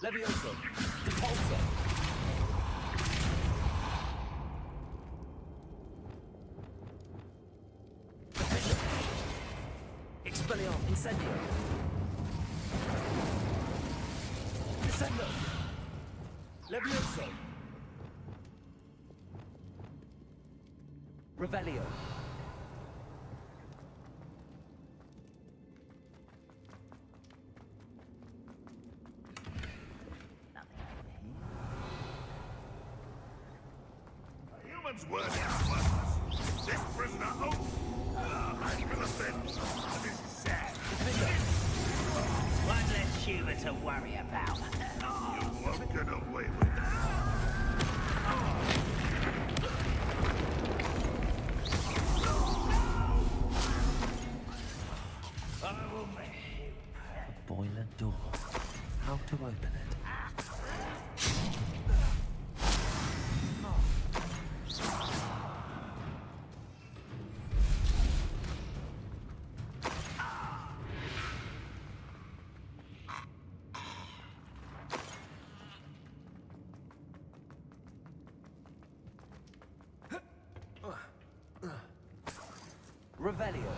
Levioso. Depulso. Expelliarm. Incendio. Descendo. Levioso. Revelio. Human's word is worthless. This prisoner, I feel offended. This is sad. One less human to worry about. You won't get away with that. A boiler door. How to open it? Revelio.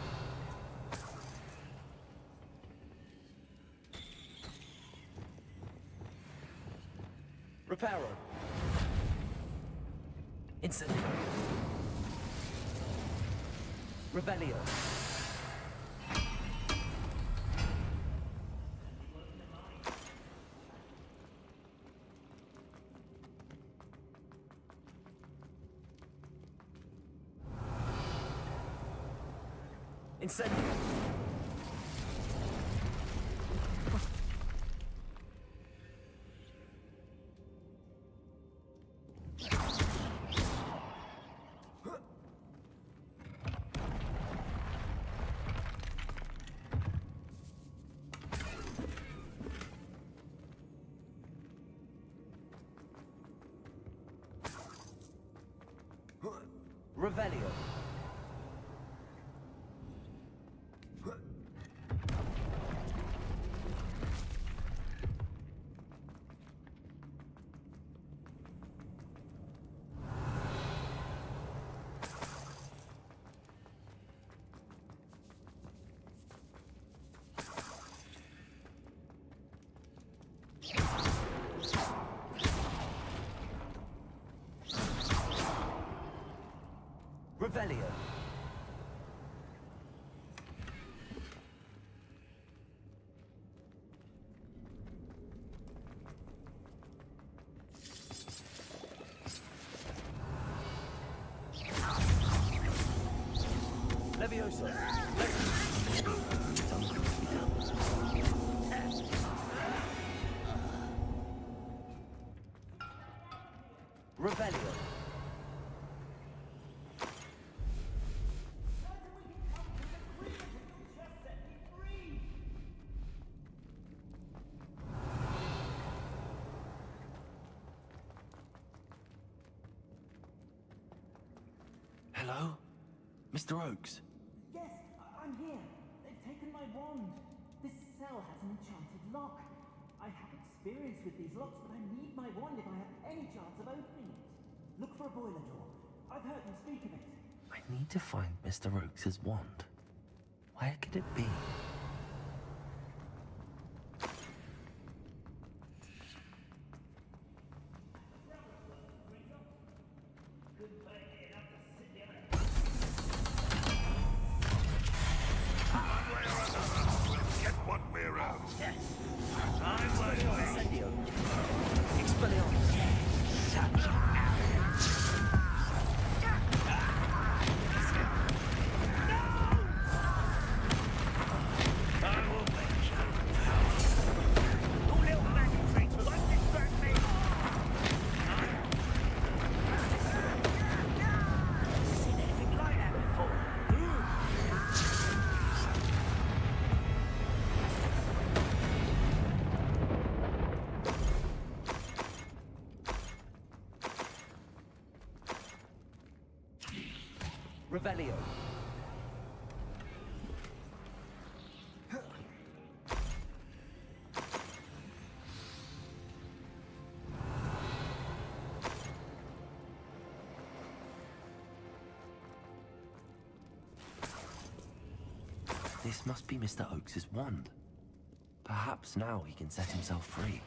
Reparo. Incendio. Revelio. Incendio. Revelio. Revelio. Levioso. Revelio. Hello? Mr. Oakes? Yes, I'm here. They've taken my wand. This cell has an enchanted lock. I have experience with these locks, but I need my wand if I have any chance of opening it. Look for a boiler door. I've heard them speak of it. I need to find Mr. Oakes' wand. Where could it be? Get what we're after. Incendio. Expelliarmus. Revelio. This must be Mr. Oakes' wand. Perhaps now he can set himself free.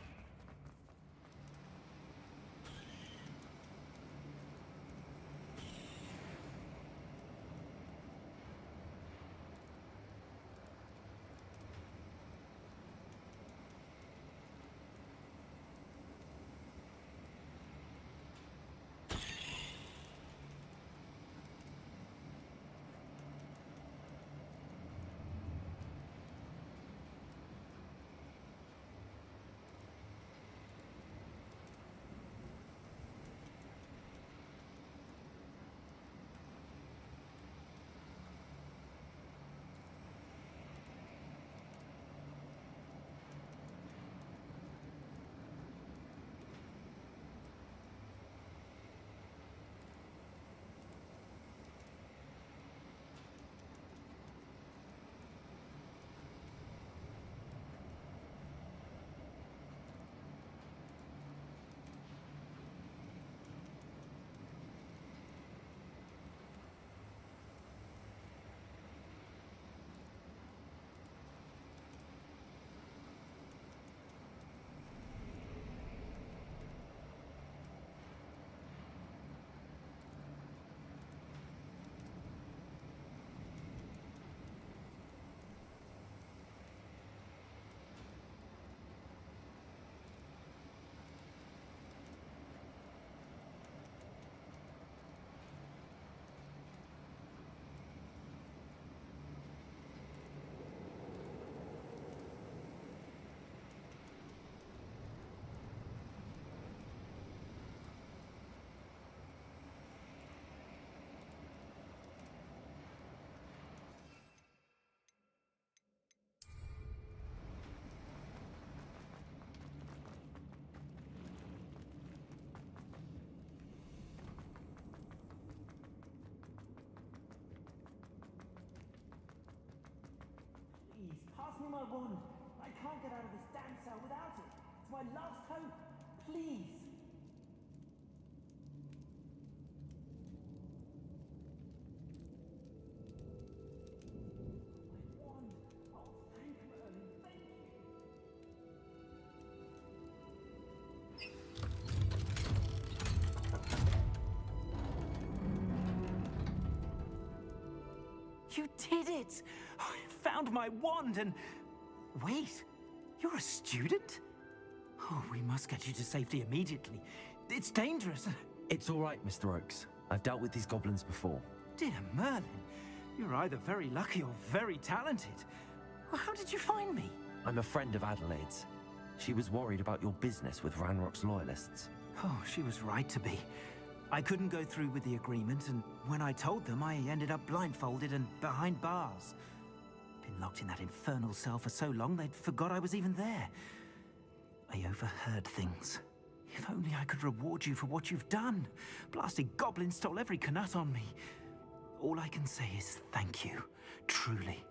Please, pass me my wand. I can't get out of this damn cell without it. It's my last hope. Please. My wand. Oh, thank Merlin. Thank you. You did it! I found my wand and... Wait, you're a student? Oh, we must get you to safety immediately. It's dangerous. It's all right, Mr. Oakes. I've dealt with these goblins before. Dear Merlin, you're either very lucky or very talented. Well, how did you find me? I'm a friend of Adelaide's. She was worried about your business with Ranrock's loyalists. Oh, she was right to be. I couldn't go through with the agreement, and when I told them, I ended up blindfolded and behind bars. Been locked in that infernal cell for so long, they'd forgot I was even there. I overheard things. If only I could reward you for what you've done. Blasted goblin stole every Knut on me. All I can say is thank you, truly.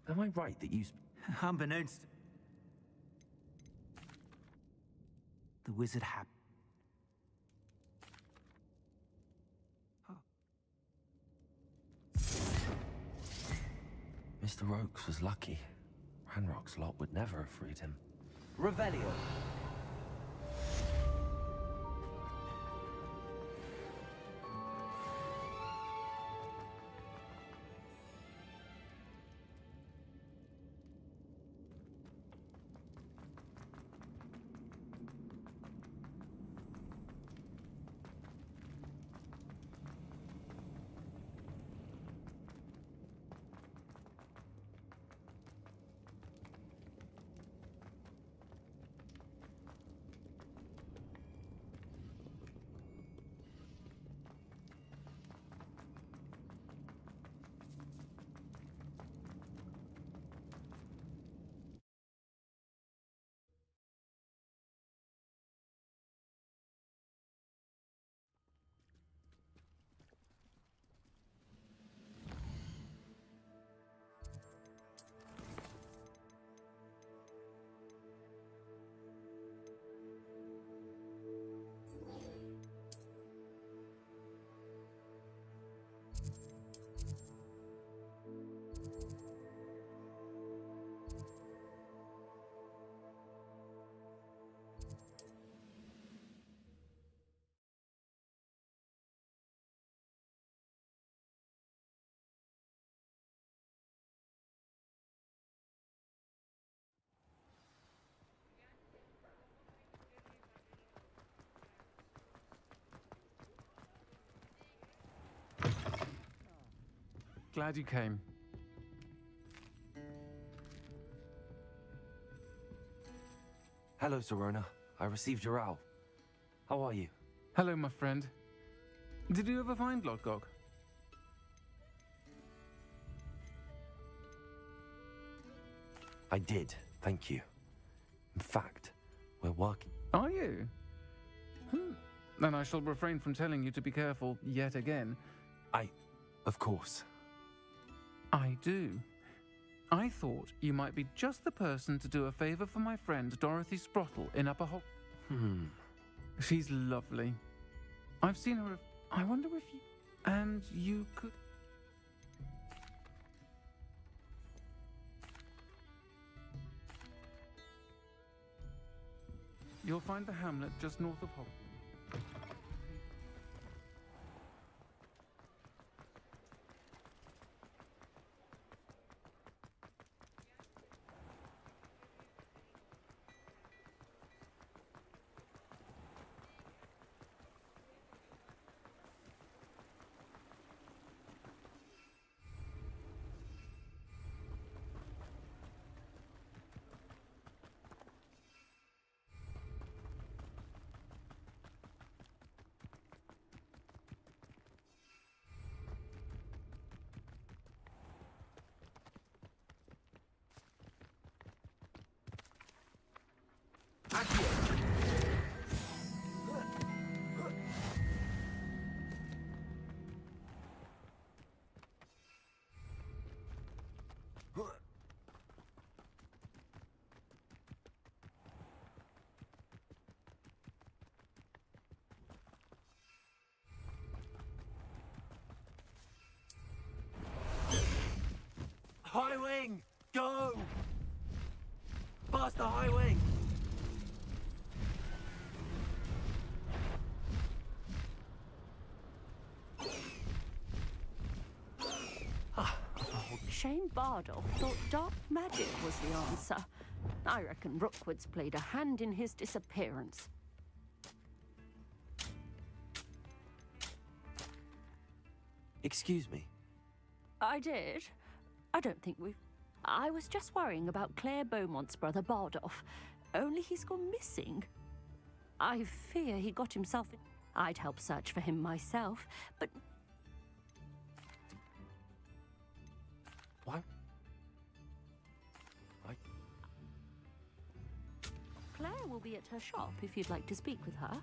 Am I right that you... Unbeknownst... The wizard had... Mr. Oakes was lucky. Ranrock's lot would never have freed him. Revelio. Glad you came. Hello, Zorona. I received your owl. How are you? Hello, my friend. Did you ever find Lodgok? I did, thank you. In fact, we're working. Are you? Then I shall refrain from telling you to be careful yet again. Of course. I do. I thought you might be just the person to do a favor for my friend Dorothy Sprottle in Upper Hol... She's lovely. I've seen her... I wonder if you... And you could... You'll find the hamlet just north of Hol... High wing! Go! Past the high wing! Shane Bardolph thought dark magic was the answer. I reckon Rookwood's played a hand in his disappearance. Excuse me. I did. I don't think we've... I was just worrying about Claire Beaumont's brother Bardolph. Only he's gone missing. I fear he got himself in... I'd help search for him myself, but... What? Claire will be at her shop if you'd like to speak with her.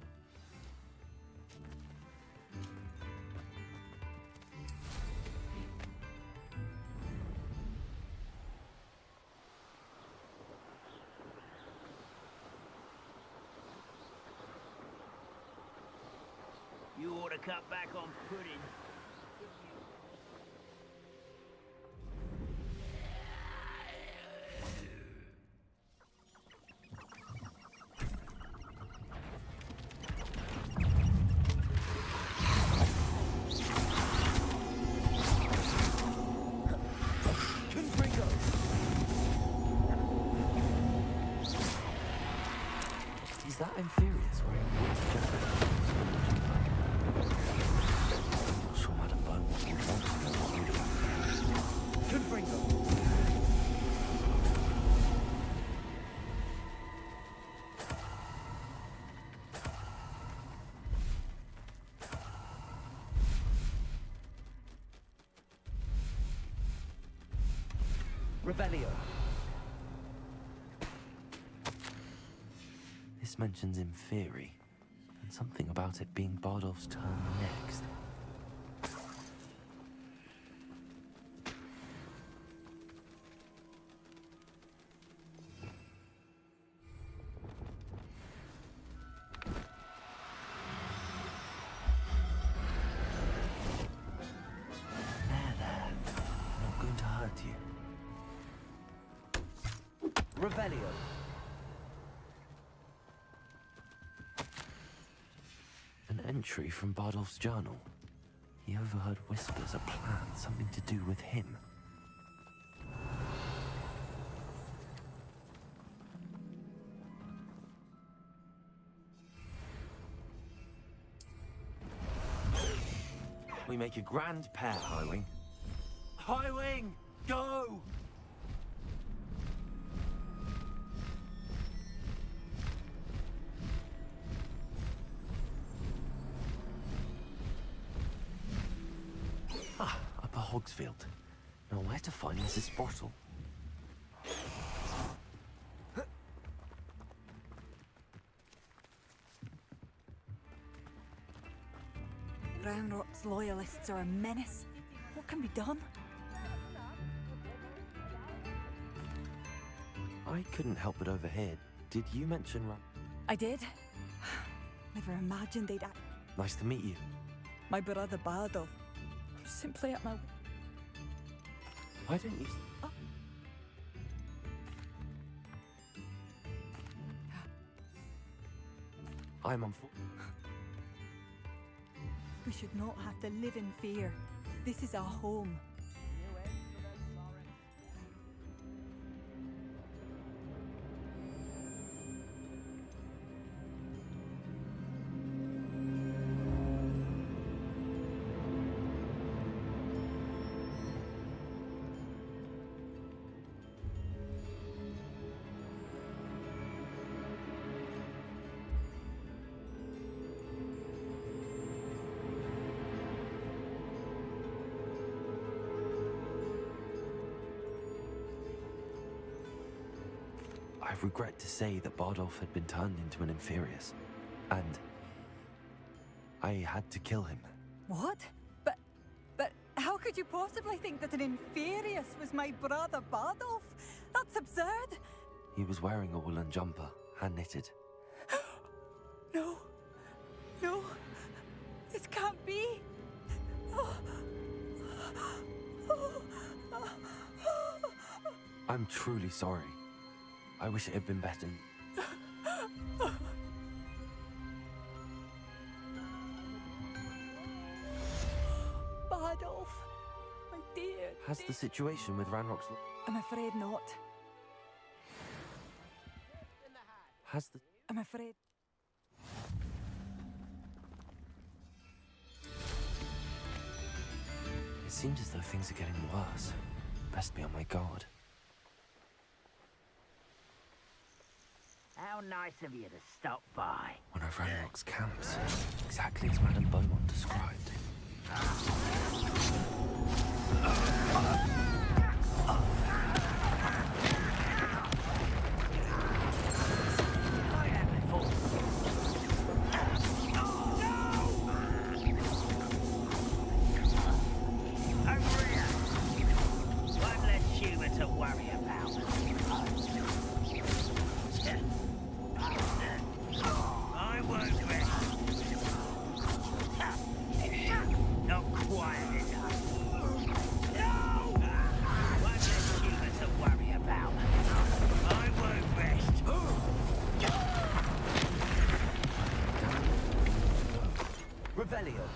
You ought to cut back on pudding. Is that Inferior's wearing wood jacket? Not sure Madam Beaumont would want to know what we're doing. Confringo! Revelio. This mentions Inferi, and something about it being Bardolph's turn next. There. Not going to hurt you. Revelio. An entry from Bardolph's journal. He overheard whispers, a plan, something to do with him. We make a grand pair, Highwing. High Wing, go! Ah, Upper Hogsfield. Now where to find Mrs. Sprottle? Ranrock's loyalists are a menace. What can be done? I couldn't help but overhear. Did you mention I did. Never imagined they'd act. Nice to meet you. My brother Bardolph. Simply at my... Why don't you... I'm on... We should not have to live in fear. This is our home. I regret to say that Bardolph had been turned into an Inferius, and I had to kill him. What? But how could you possibly think that an Inferius was my brother Bardolph? That's absurd. He was wearing a woolen jumper, hand-knitted. No. No. This can't be. I'm truly sorry. I wish it had been better. Bardolph, my dear. Has the situation with Ranrock's... I'm afraid not. Has the... I'm afraid. It seems as though things are getting worse. Best be on my guard. How nice of you to stop by. One of Ranrock's camps, exactly as Madame Beaumont described. One less humour to worry about. I won't rest. Not quiet enough. No! One less humour to worry about. I won't rest. Revelio.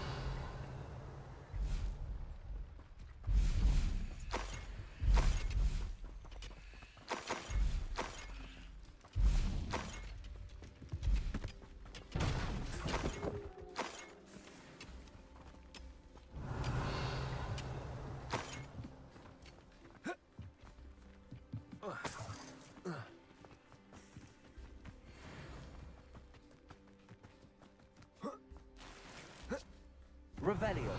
Revelio.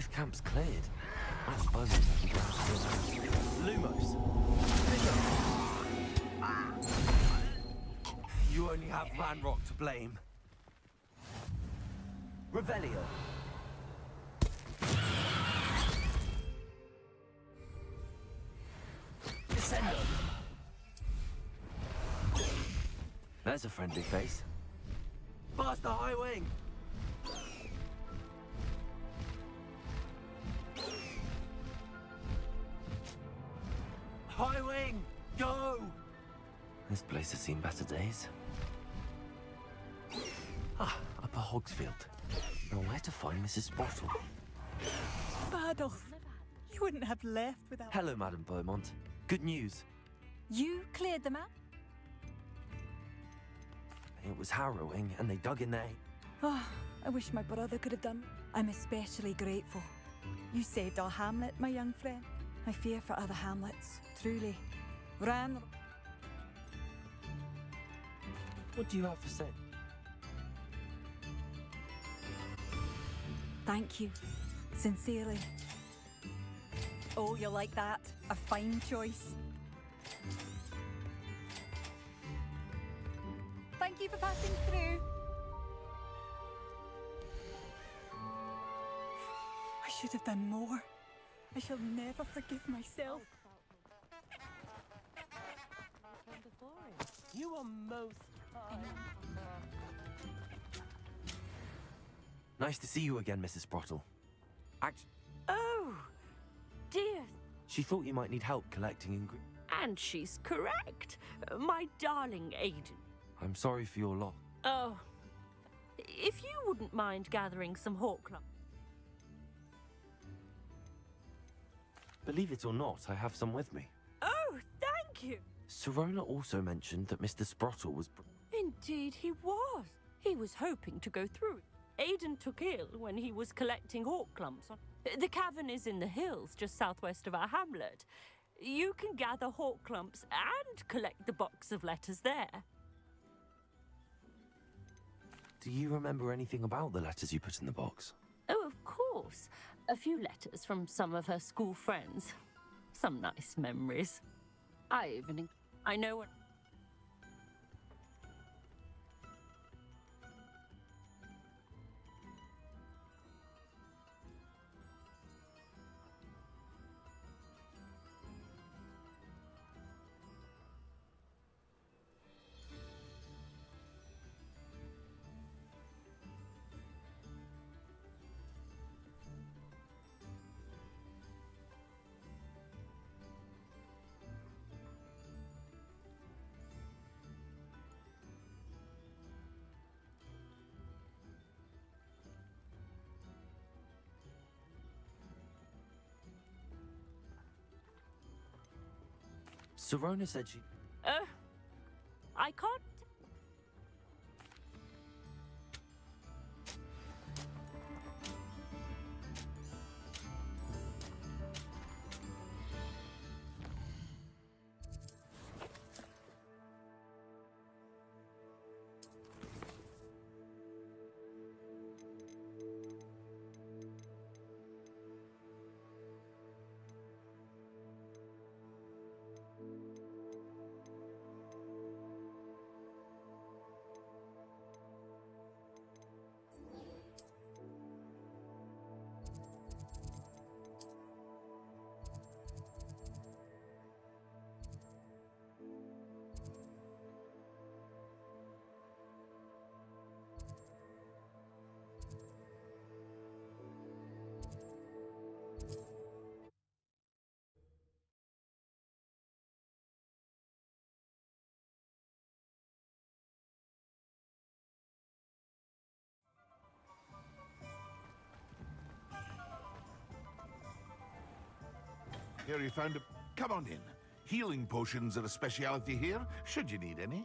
Both camps cleared. That's Bowman's lucky ground still out. Lumos! You only have Ranrock to blame. Revelio. Descendo. There's a friendly face. Past the high wing. High wing, go! This place has seen better days. Ah, Upper Hogsfield. Now where to find Mrs. Sprottle? Bardolph, you wouldn't have left without... Hello, Madame Beaumont. Good news. You cleared them out? It was harrowing, and they dug in there. Oh, I wish my brother could have done. I'm especially grateful. You saved our hamlet, my young friend. I fear for other hamlets, truly. Ran... What do you have to say? Thank you. Sincerely. Oh, you'll like that. A fine choice. Thank you for passing through. I should have done more. I shall never forgive myself. You are most Nice to see you again, Mrs. Sprottle. Oh, dear. She thought you might need help collecting And she's correct. My darling Aiden. I'm sorry for your loss. Oh, if you wouldn't mind gathering some hawk clumps. Believe it or not, I have some with me. Oh, thank you. Serona also mentioned that Mr. Sprottle was... Indeed he was. He was hoping to go through it. Aiden took ill when he was collecting hawk clumps. The cavern is in the hills just southwest of our hamlet. You can gather hawk clumps and collect the box of letters there. Do you remember anything about the letters you put in the box? Oh, of course. A few letters from some of her school friends. Some nice memories. I know what... Serona said she... I can't... Here you found a... Come on in. Healing potions are a speciality here, should you need any.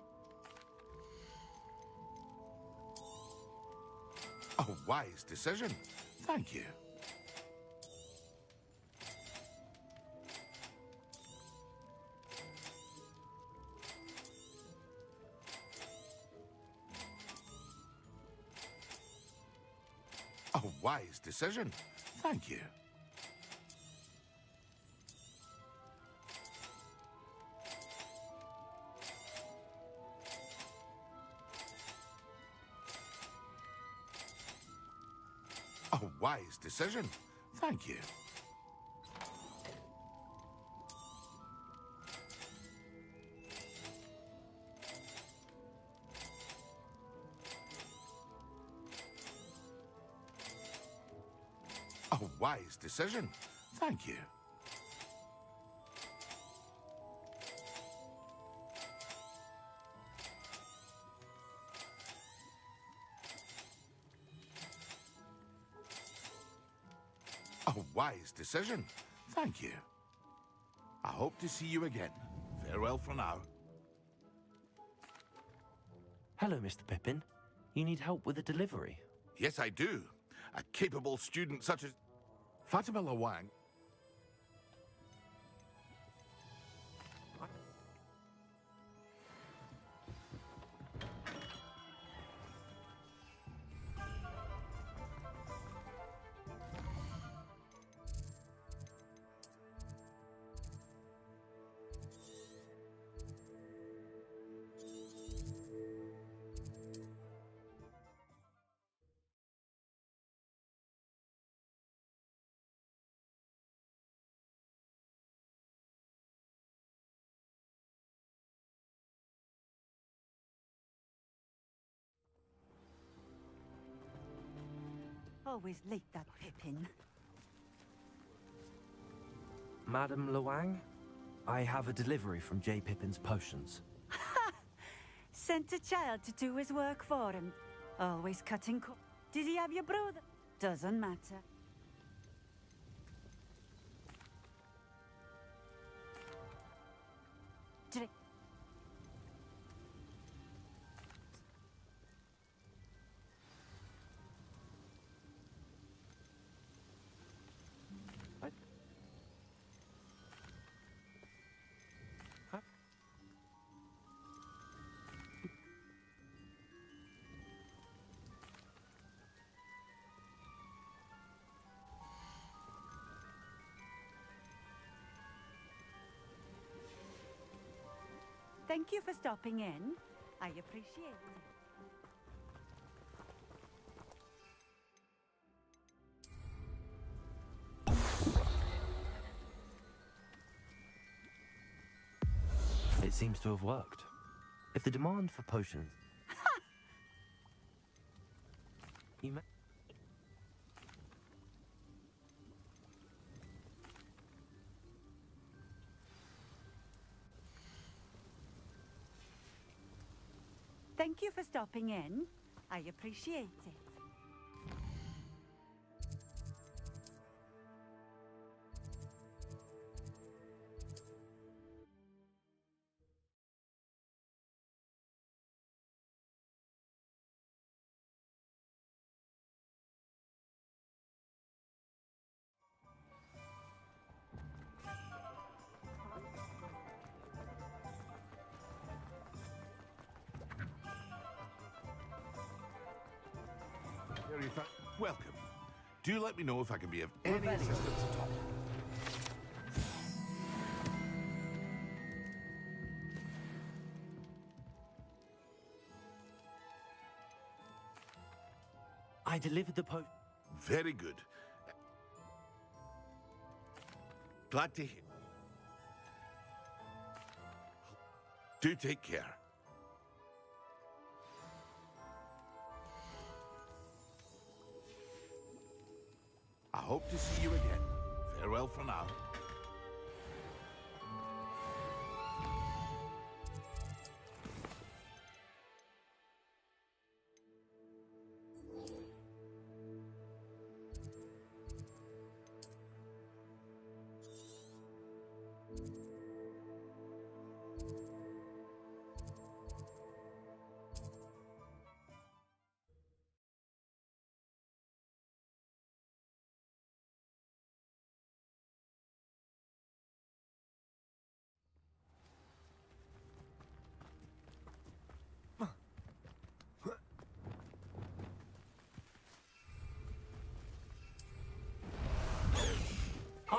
A wise decision. Thank you. A wise decision. Thank you. A wise decision. Thank you. A wise decision. Thank you. A wise decision. Thank you. I hope to see you again. Farewell for now. Hello, Mr. Pippin. You need help with a delivery? Yes, I do. A capable student such as Fatima Lawang. Always late, that Pippin. Madam Luang, I have a delivery from J. Pippin's Potions. Sent a child to do his work for him. Always cutting Did he have your brother? Doesn't matter. Did Thank you for stopping in. I appreciate it. It seems to have worked. If the demand for potions... You may... Thank you for stopping in. I appreciate it. Welcome. Do let me know if I can be of any assistance at all. I delivered the Very good. Glad to hear. Do take care. I hope to see you again. Farewell for now.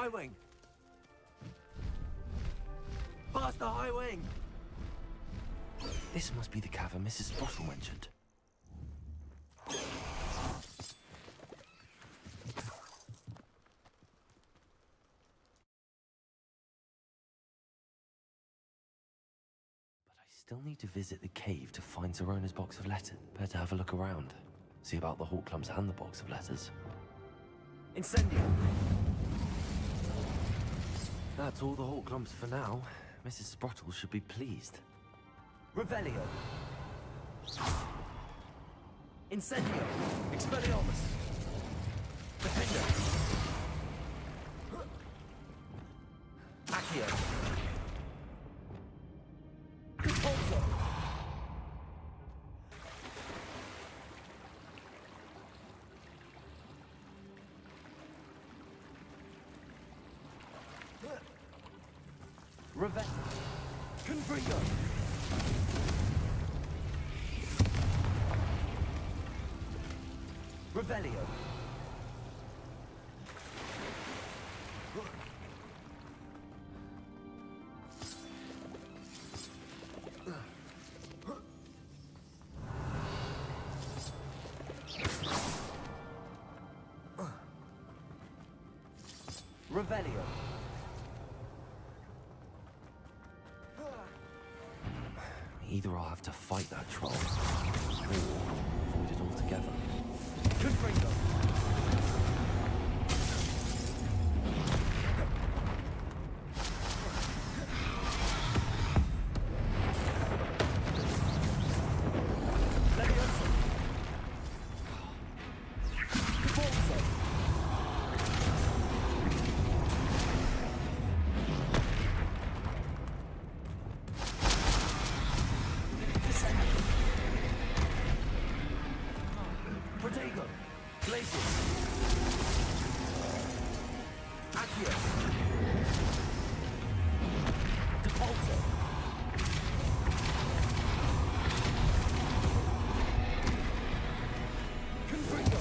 High wing! Faster, high wing! This must be the cavern Mrs. Sprottle mentioned. Still need to visit the cave to find Zerona's box of letters. Better have a look around. See about the hawk clumps and the box of letters. Incendio! That's all the hawk clumps for now. Mrs. Sprottle should be pleased. Revelio! Incendio! Expelliarmus! Defender! Accio! Repulsor! Revenge! Confringo! Revelio! Revelio! Either I'll have to fight that troll, or avoid it altogether. Confringo! Protego! Glacius! Accio! Depulso! Confringo!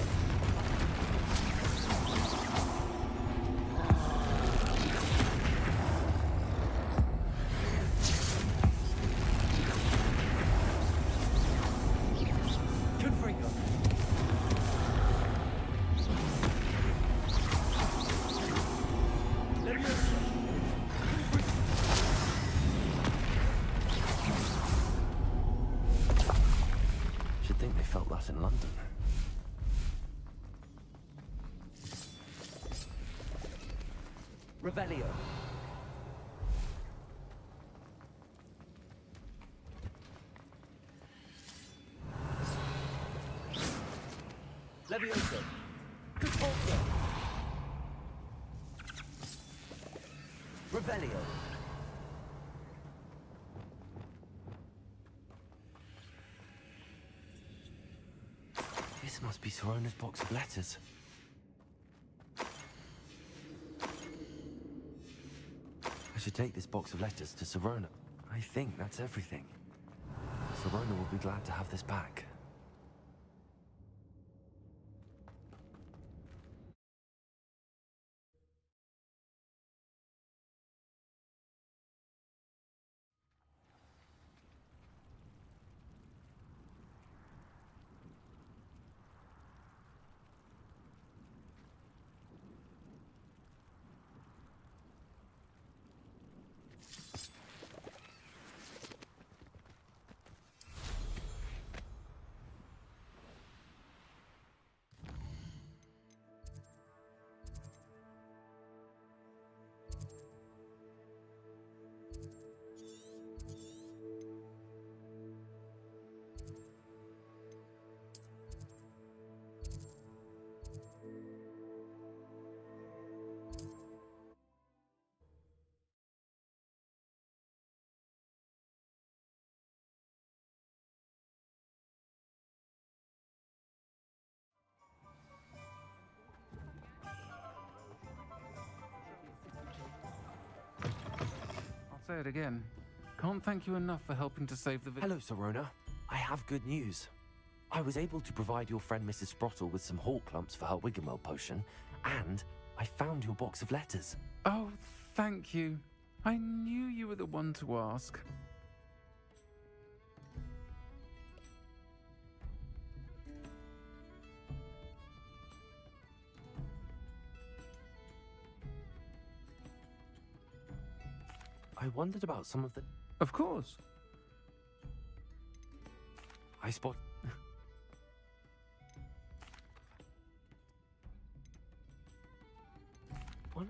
Confringo! Should think they felt that in London. Revelio. Levioso. Repulso. Revelio. This must be Zerona's box of letters. I should take this box of letters to Zerona. I think that's everything. Zerona will be glad to have this back. Say it again. Can't thank you enough for helping to save the Hello, Zerona. I have good news. I was able to provide your friend Mrs. Sprottle with some hawk clumps for her Wiggenweld potion, and I found your box of letters. Oh, thank you. I knew you were the one to ask. I wondered about some of the... Of course. I spot... What?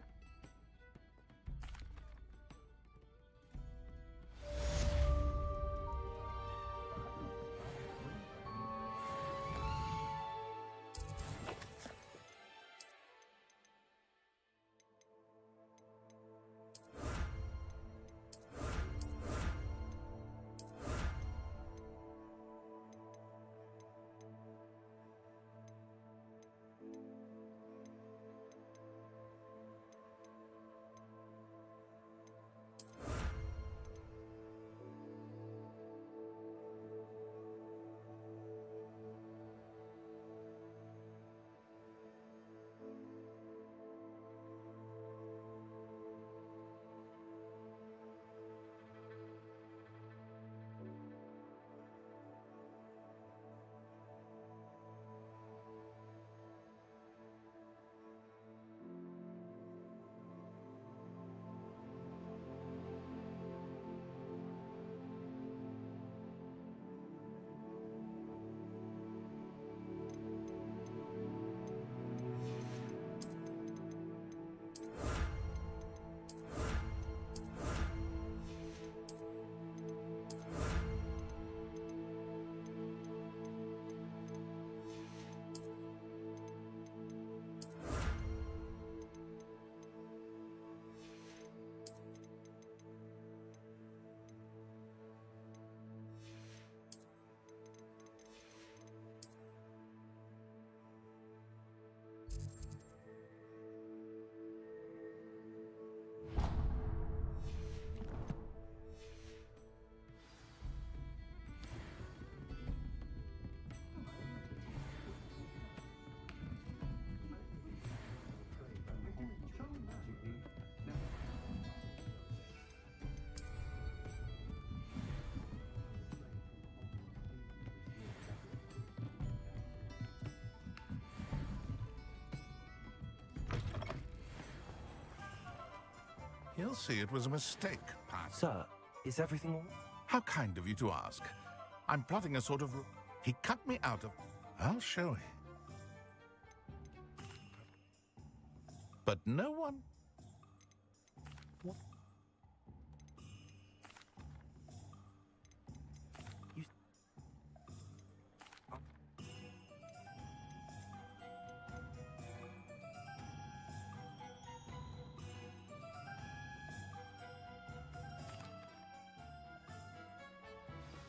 He'll see it was a mistake, Pat. Sir, is everything all... How kind of you to ask. I'm plotting a sort of... He cut me out of... I'll show him. But no one... What? You...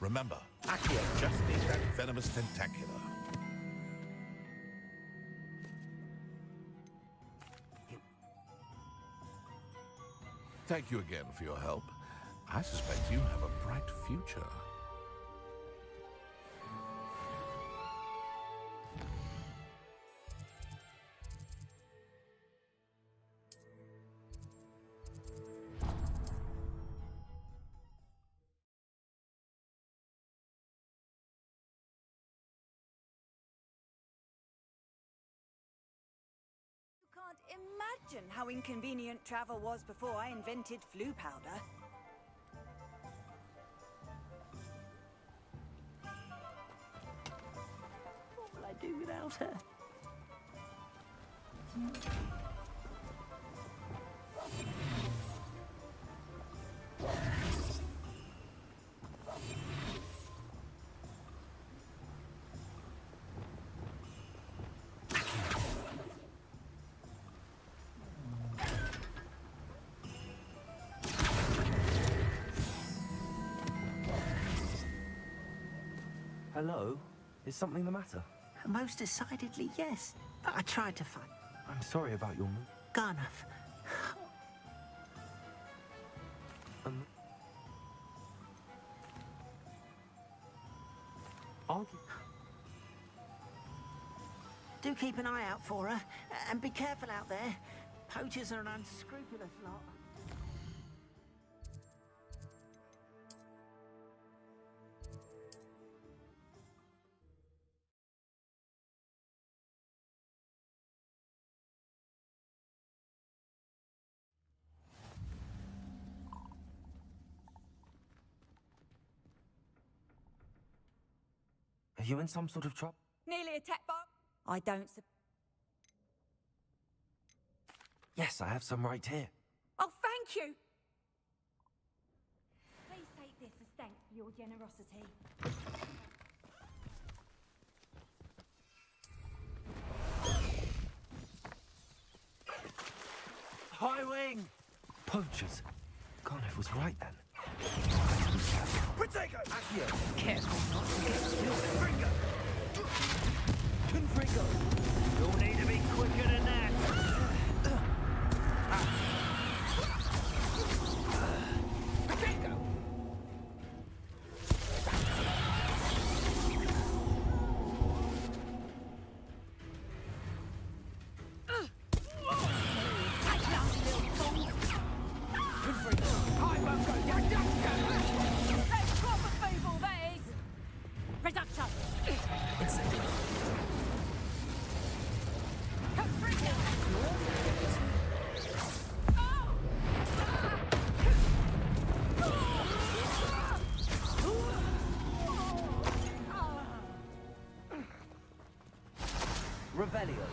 Remember, Aqua just needs that venomous tentacular. Thank you again for your help. I suspect you have a bright future. Imagine how inconvenient travel was before I invented flu powder. What will I do without her? Hello? Is something the matter? Most decidedly, yes. But I tried to find... I'm sorry about your move. Garnuff. Do keep an eye out for her, and be careful out there. Poachers are an unscrupulous lot. Are you in some sort of trouble? Nearly a tech box. I don't. Yes, I have some right here. Oh, thank you. Please take this as thanks for your generosity. High wing! Poachers. Garniff was right then. Protego! Accio! Careful not to get killed. Confringo! You'll need to be quicker than that. Protego! Revelio.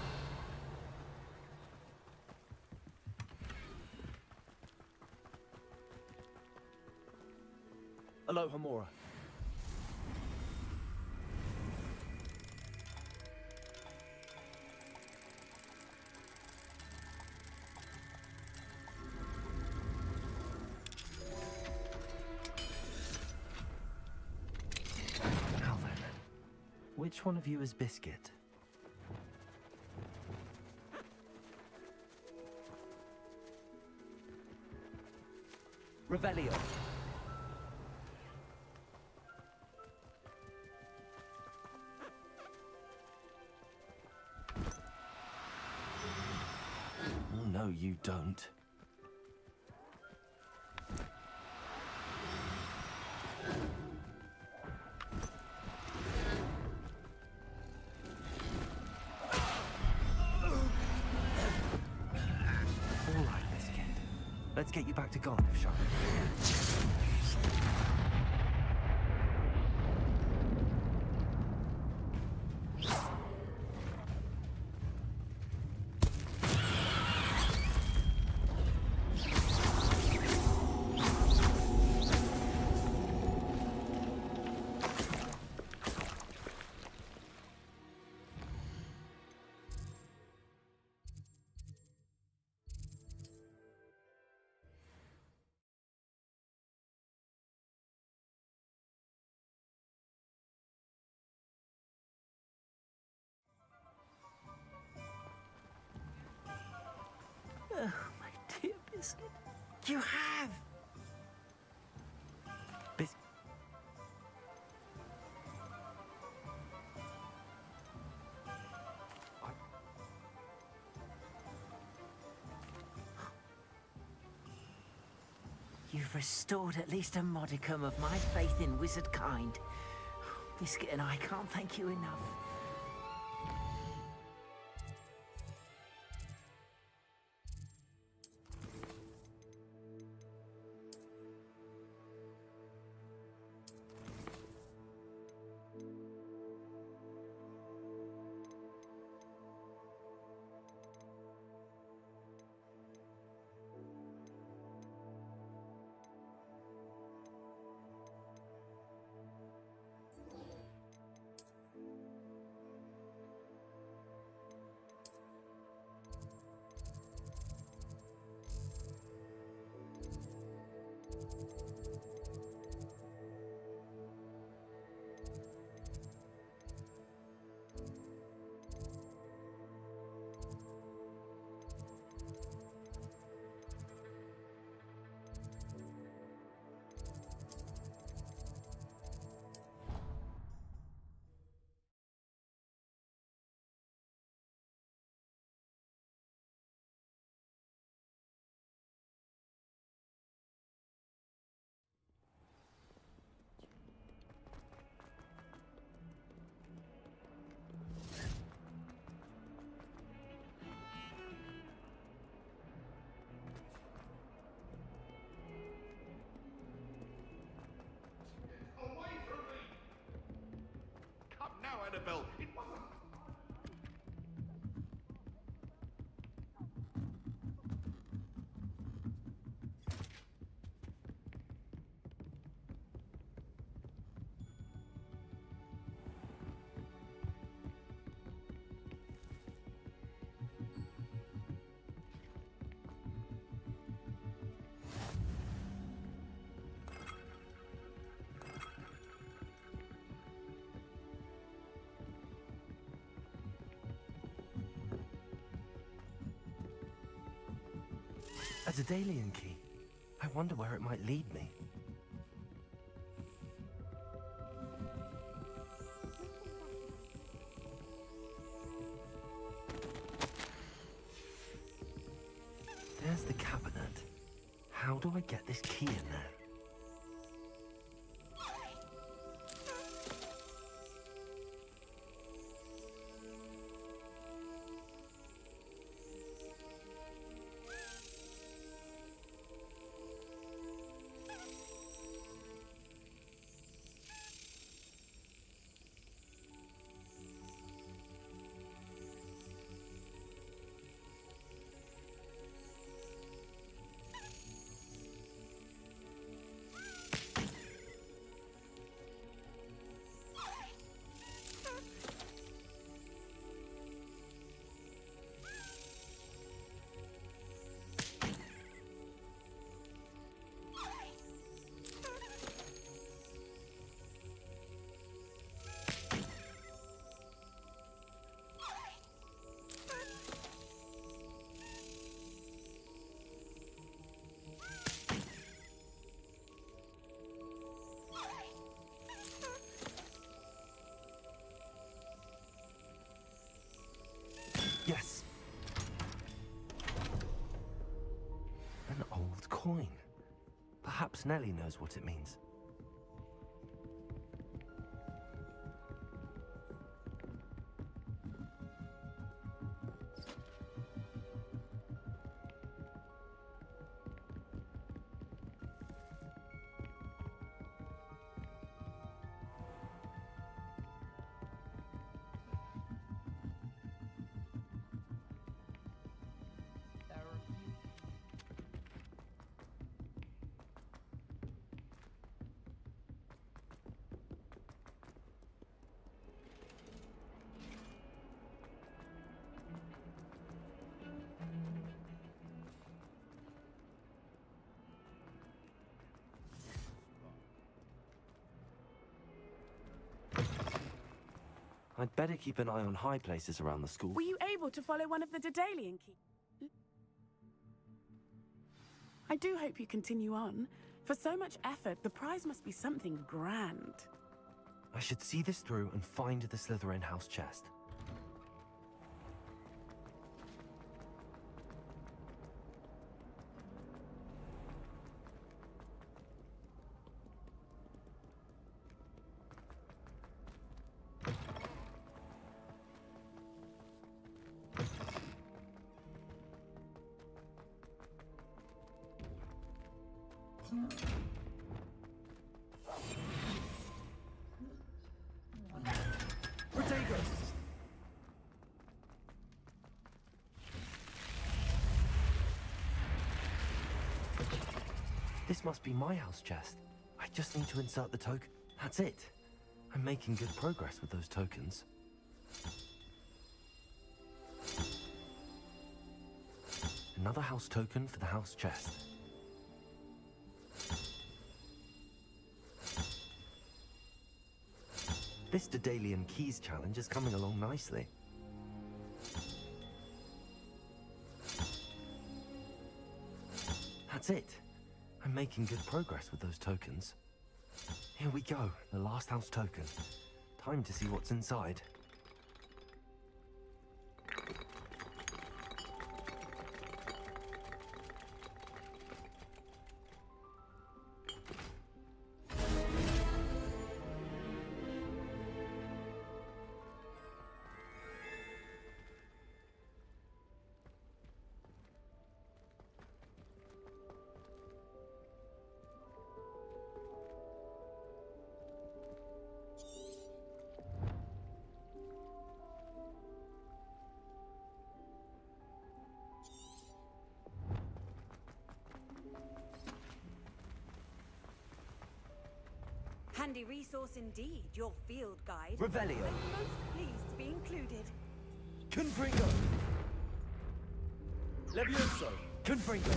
Aloha Mora. Now then, which one of you is Biscuit? Revelio. Oh, no, you don't. All right, Biscuit. Let's get you back to Garniff, shall we? Oh, my dear Biscuit. You have! You've restored at least a modicum of my faith in wizard kind. Biscuit and I can't thank you enough. Bill. It wasn't. A Daedalian key. I wonder where it might lead me. There's the cabinet. How do I get this key in there? Yes. An old coin. Perhaps Nellie knows what it means. I'd better keep an eye on high places around the school. Were you able to follow one of the Daedalian keys? I do hope you continue on. For so much effort, the prize must be something grand. I should see this through and find the Slytherin house chest. This must be my house chest. I just need to insert the token. That's it. I'm making good progress with those tokens. Another house token for the house chest. This Daedalian Keys challenge is coming along nicely. That's it. I'm making good progress with those tokens. Here we go, the last house token. Time to see what's inside. Handy resource indeed, your field guide. Revelio. I'm most pleased to be included. Confringo. Levioso. Confringo.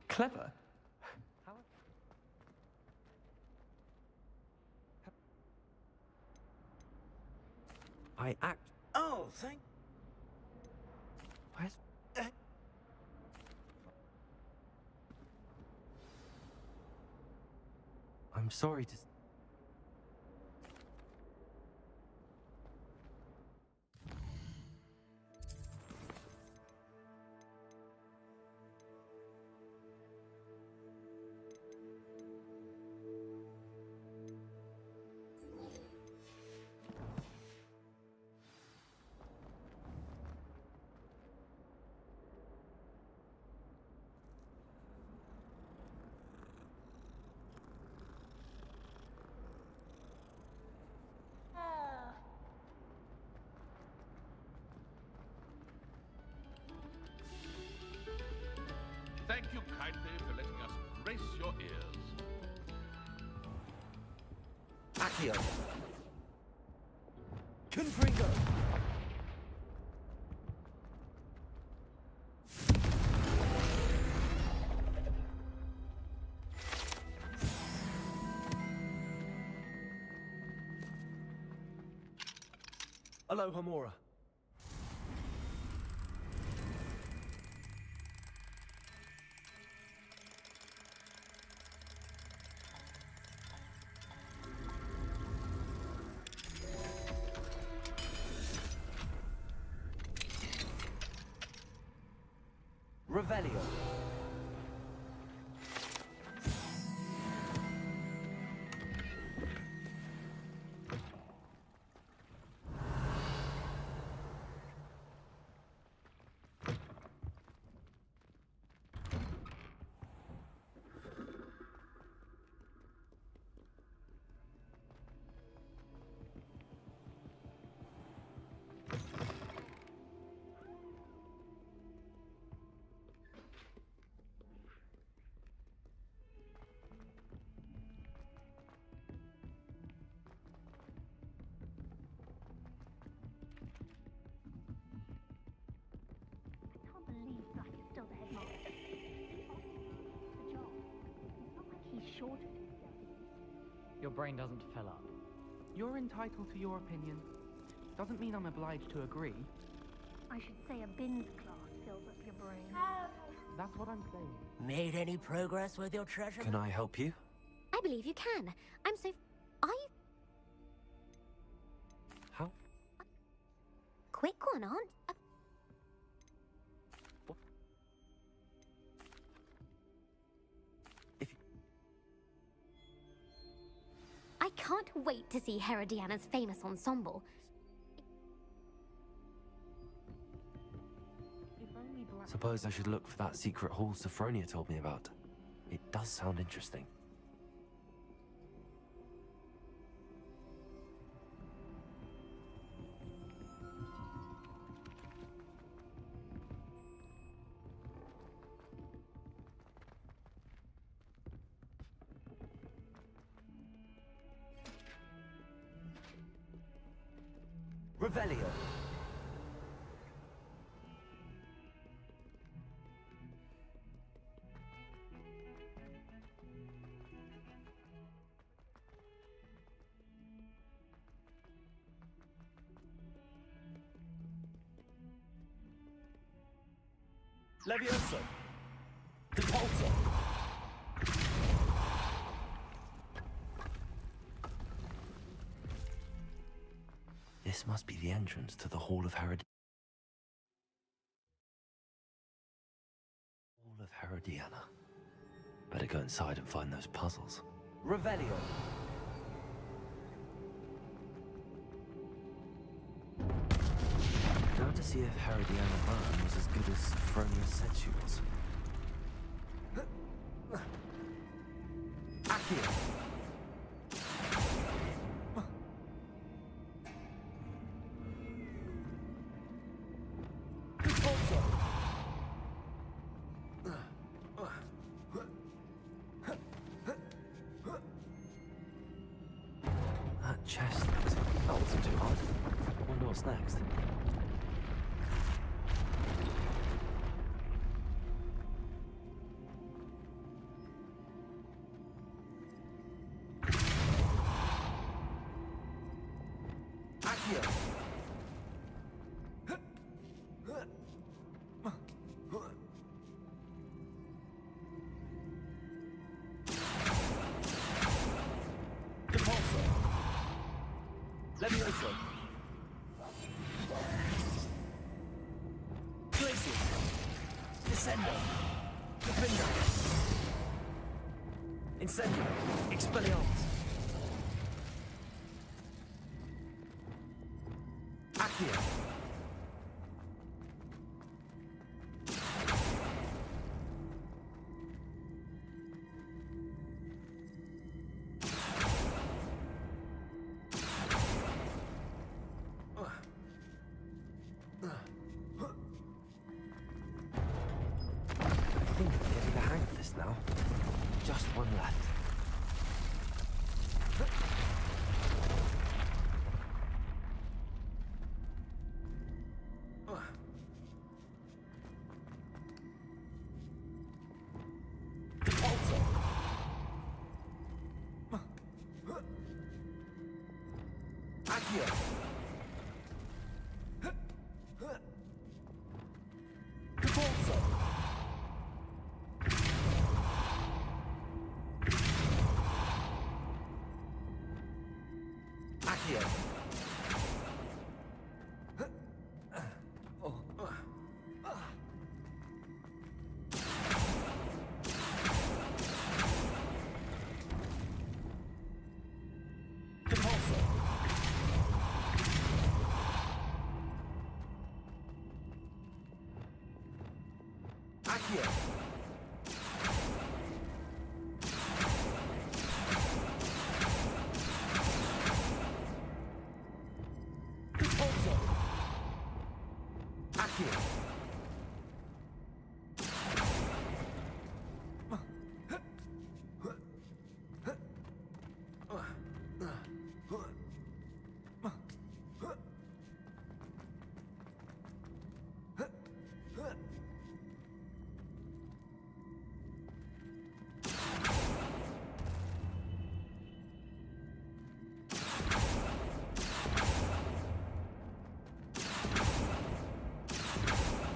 Clever. I act. Oh, thank. Where's. I'm sorry to. Thank you kindly for letting us grace your ears. Accio. Confringo. Aloha Mora. Revelio. I can't believe Black is still the headmaster. He offered the job. It's not like he's short of enthusiasm. Your brain doesn't fill up. You're entitled to your opinion. Doesn't mean I'm obliged to agree. I should say a bins class fills up your brain. That's what I'm saying. Made any progress with your treasure? Can I help you? I believe you can. I'm so. Are you? How? Quick one, aren't? I can't wait to see Herodiana's famous ensemble. Suppose I should look for that secret hall Sophronia told me about. It does sound interesting. Revelio. Levioso. Impulso. This must be the entrance to the Hall of Herodiana. Hall of Herodiana. Better go inside and find those puzzles. Revelio. see if Herodiana Byrne was as good as Sophronia said she was. Accio! That chest, that wasn't too hard. Wonder what's next. Accio! Depulso! Levioso! Glacius! Descendo! Defender! Incendio! Expelliarmus! Accio! I think I'm getting the hang of this now. Just one left. Depulso! Accio! Depulso! Accio! Depulso! Accio! Depulso! Accio!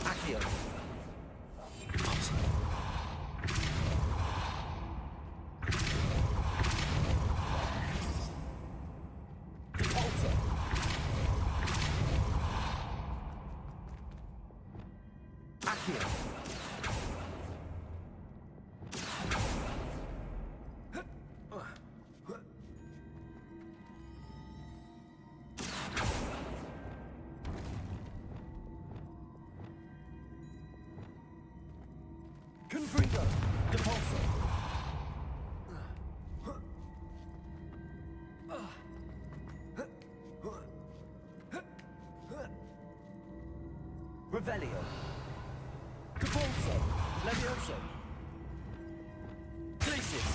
Accio! Depulso! Accio! Confringo! Depulso! Revelio! Depulso! Levioso! Glacius!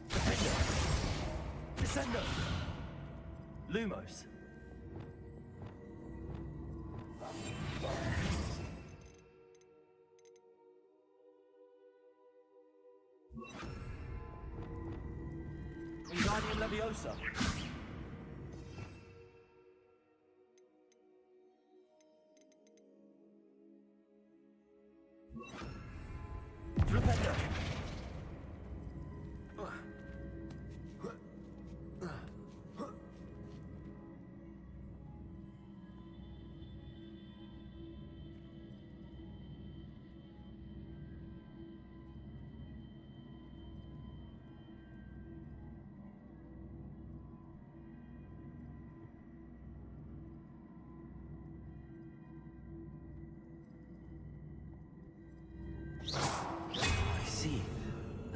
Defender! Descendo! Lumos! Wingardium Leviosa! Flipendo!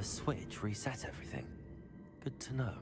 switch reset everything. Good to know.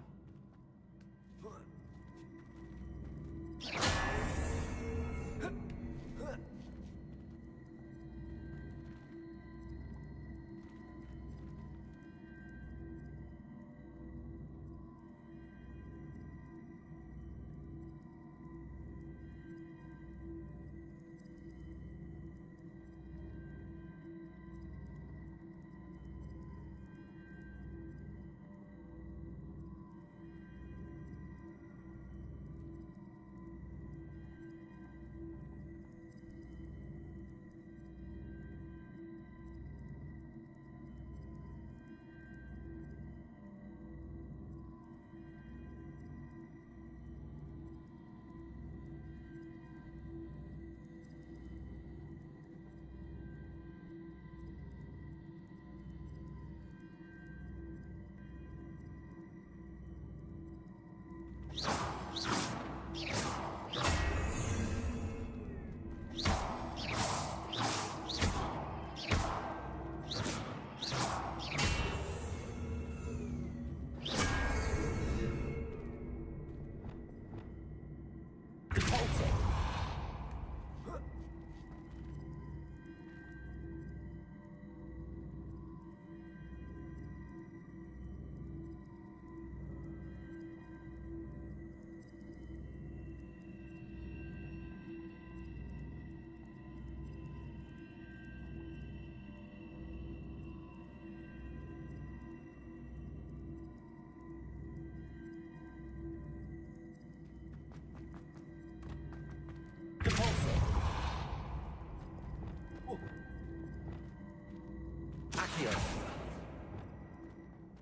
Accio.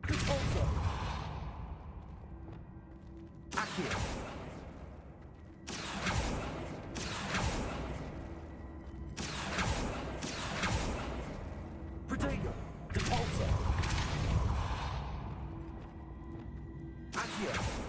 Repulsor. Accio. Protego. Repulsor. Accio.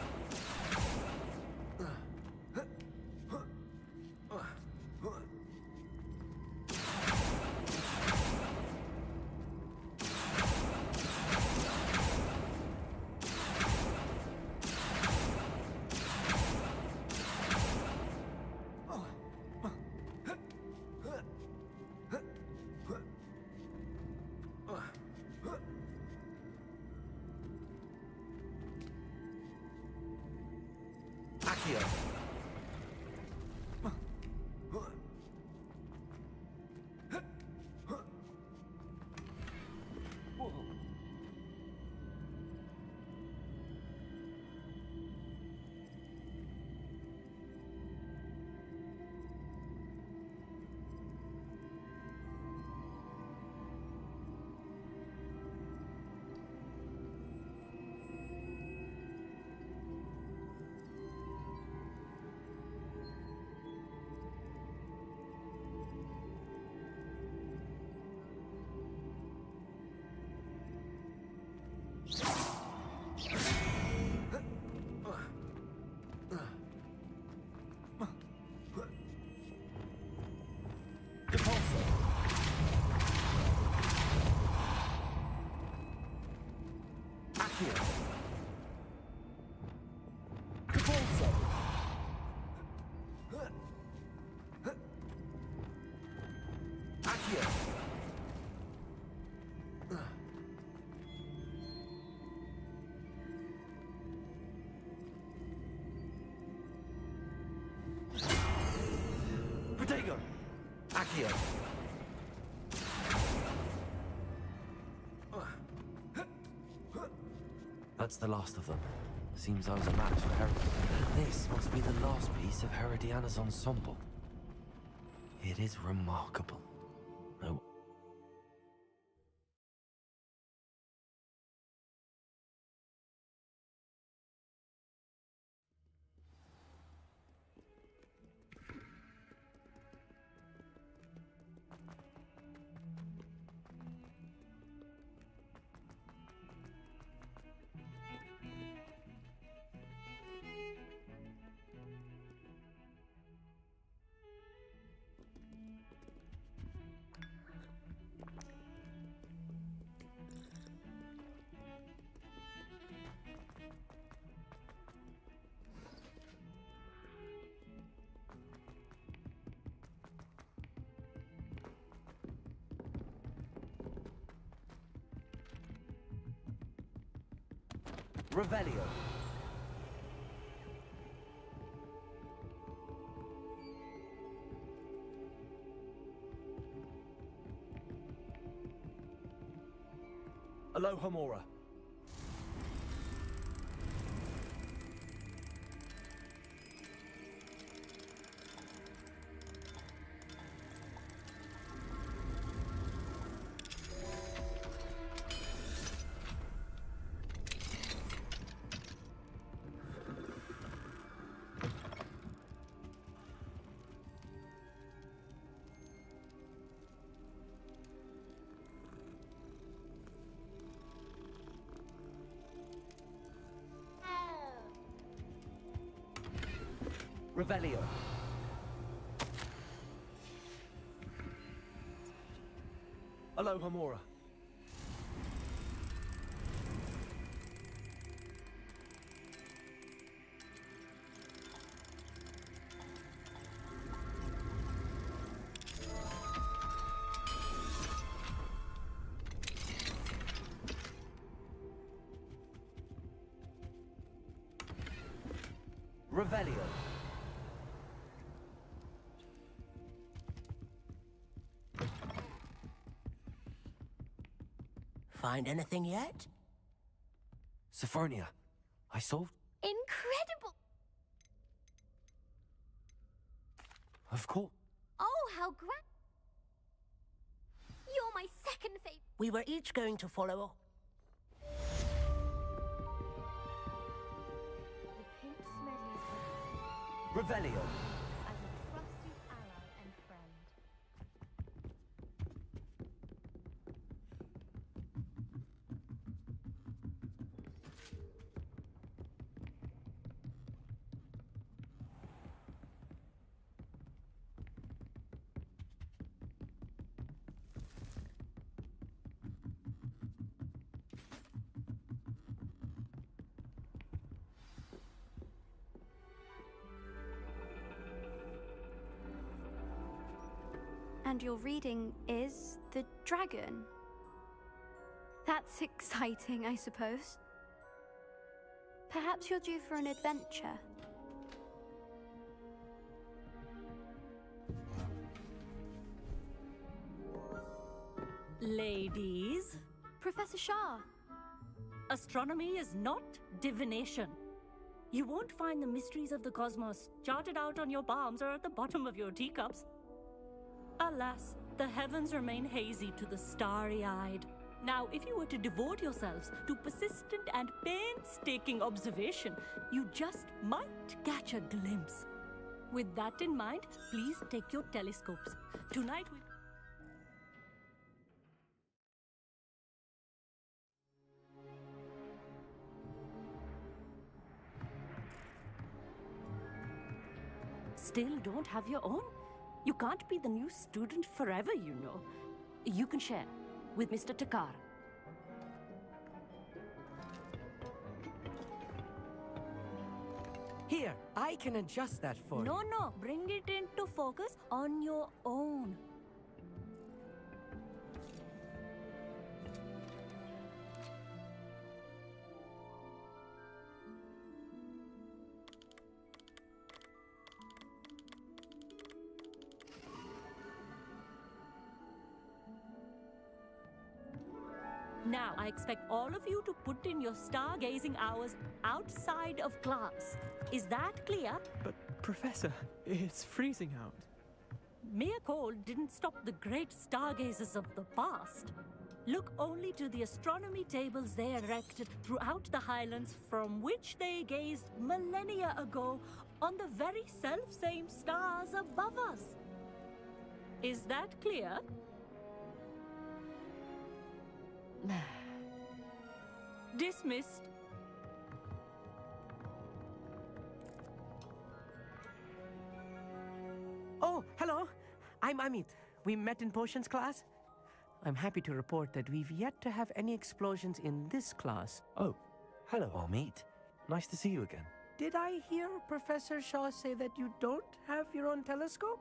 Accio. Protego. Accio. That's the last of them. Seems I was a match for Herod. This must be the last piece of Herodiana's ensemble. It is remarkable. Oh. Revelio. Alohomora. Revelio. Alohomora. Revelio. Find anything yet? Sophronia, I solved... Incredible! Of course. Oh, how grand! You're my second favorite. We were each going to follow. The pink Smedley's Revelio. as a trusted ally and friend. And your reading is the dragon. That's exciting, I suppose. Perhaps you're due for an adventure. Ladies, Professor Shah. astronomy is not divination. You won't find the mysteries of the cosmos charted out on your palms or at the bottom of your teacups. Alas, the heavens remain hazy to the starry-eyed. Now, if you were to devote yourselves to persistent and painstaking observation, you just might catch a glimpse. With that in mind, please take your telescopes. Tonight we... Still don't have your own? You can't be the new student forever, you know. You can share with Mr. Takar. Here, I can adjust that for you. No, bring it into focus on your own. Now, I expect all of you to put in your stargazing hours outside of class. Is that clear? But, Professor, it's freezing out. Mere cold didn't stop the great stargazers of the past. Look only to the astronomy tables they erected throughout the highlands from which they gazed millennia ago on the very self-same stars above us. Is that clear? Dismissed. Oh, hello. I'm Amit. We met in potions class. I'm happy to report that we've yet to have any explosions in this class. Oh, hello, Amit. Nice to see you again. Did I hear Professor Shaw say that you don't have your own telescope?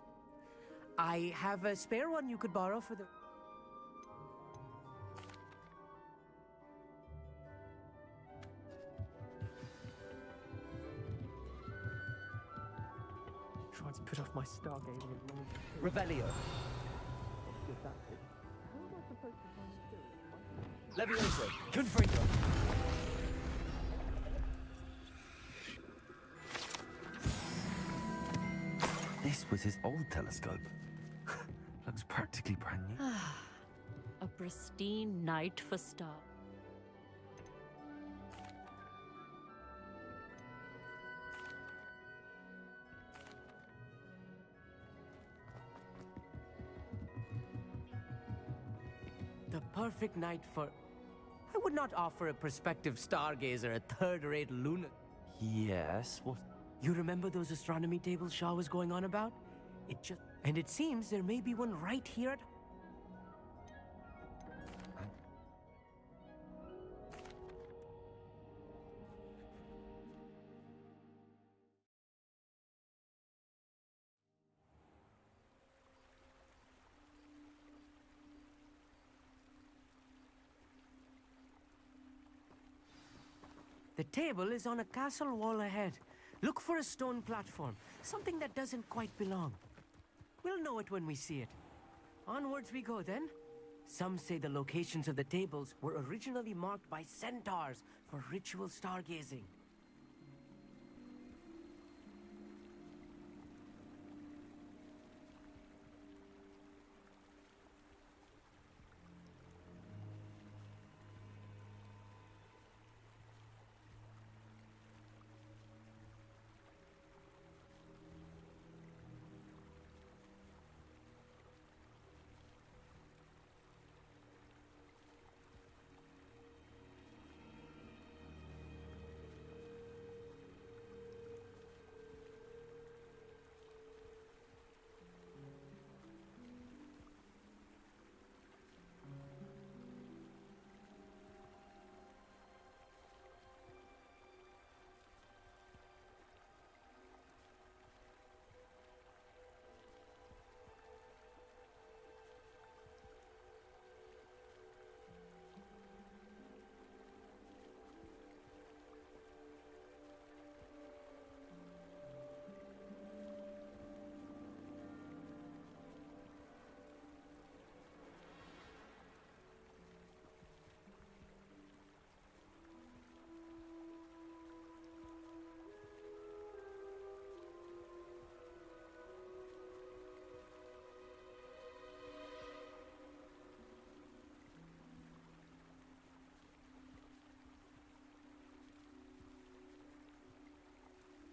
I have a spare one you could borrow for the... once put off my stargazing and longing to... Revelio. Levioso. Confringo. This was his old telescope. Looks practically brand new. A pristine night for star. The perfect night for... I would not offer a prospective stargazer a third-rate lunar... Yes, what? You remember those astronomy tables Shaw was going on about? And it seems there may be one right here at... The table is on a castle wall ahead. Look for a stone platform, something that doesn't quite belong. We'll know it when we see it. Onwards we go then. Some say the locations of the tables were originally marked by centaurs for ritual stargazing.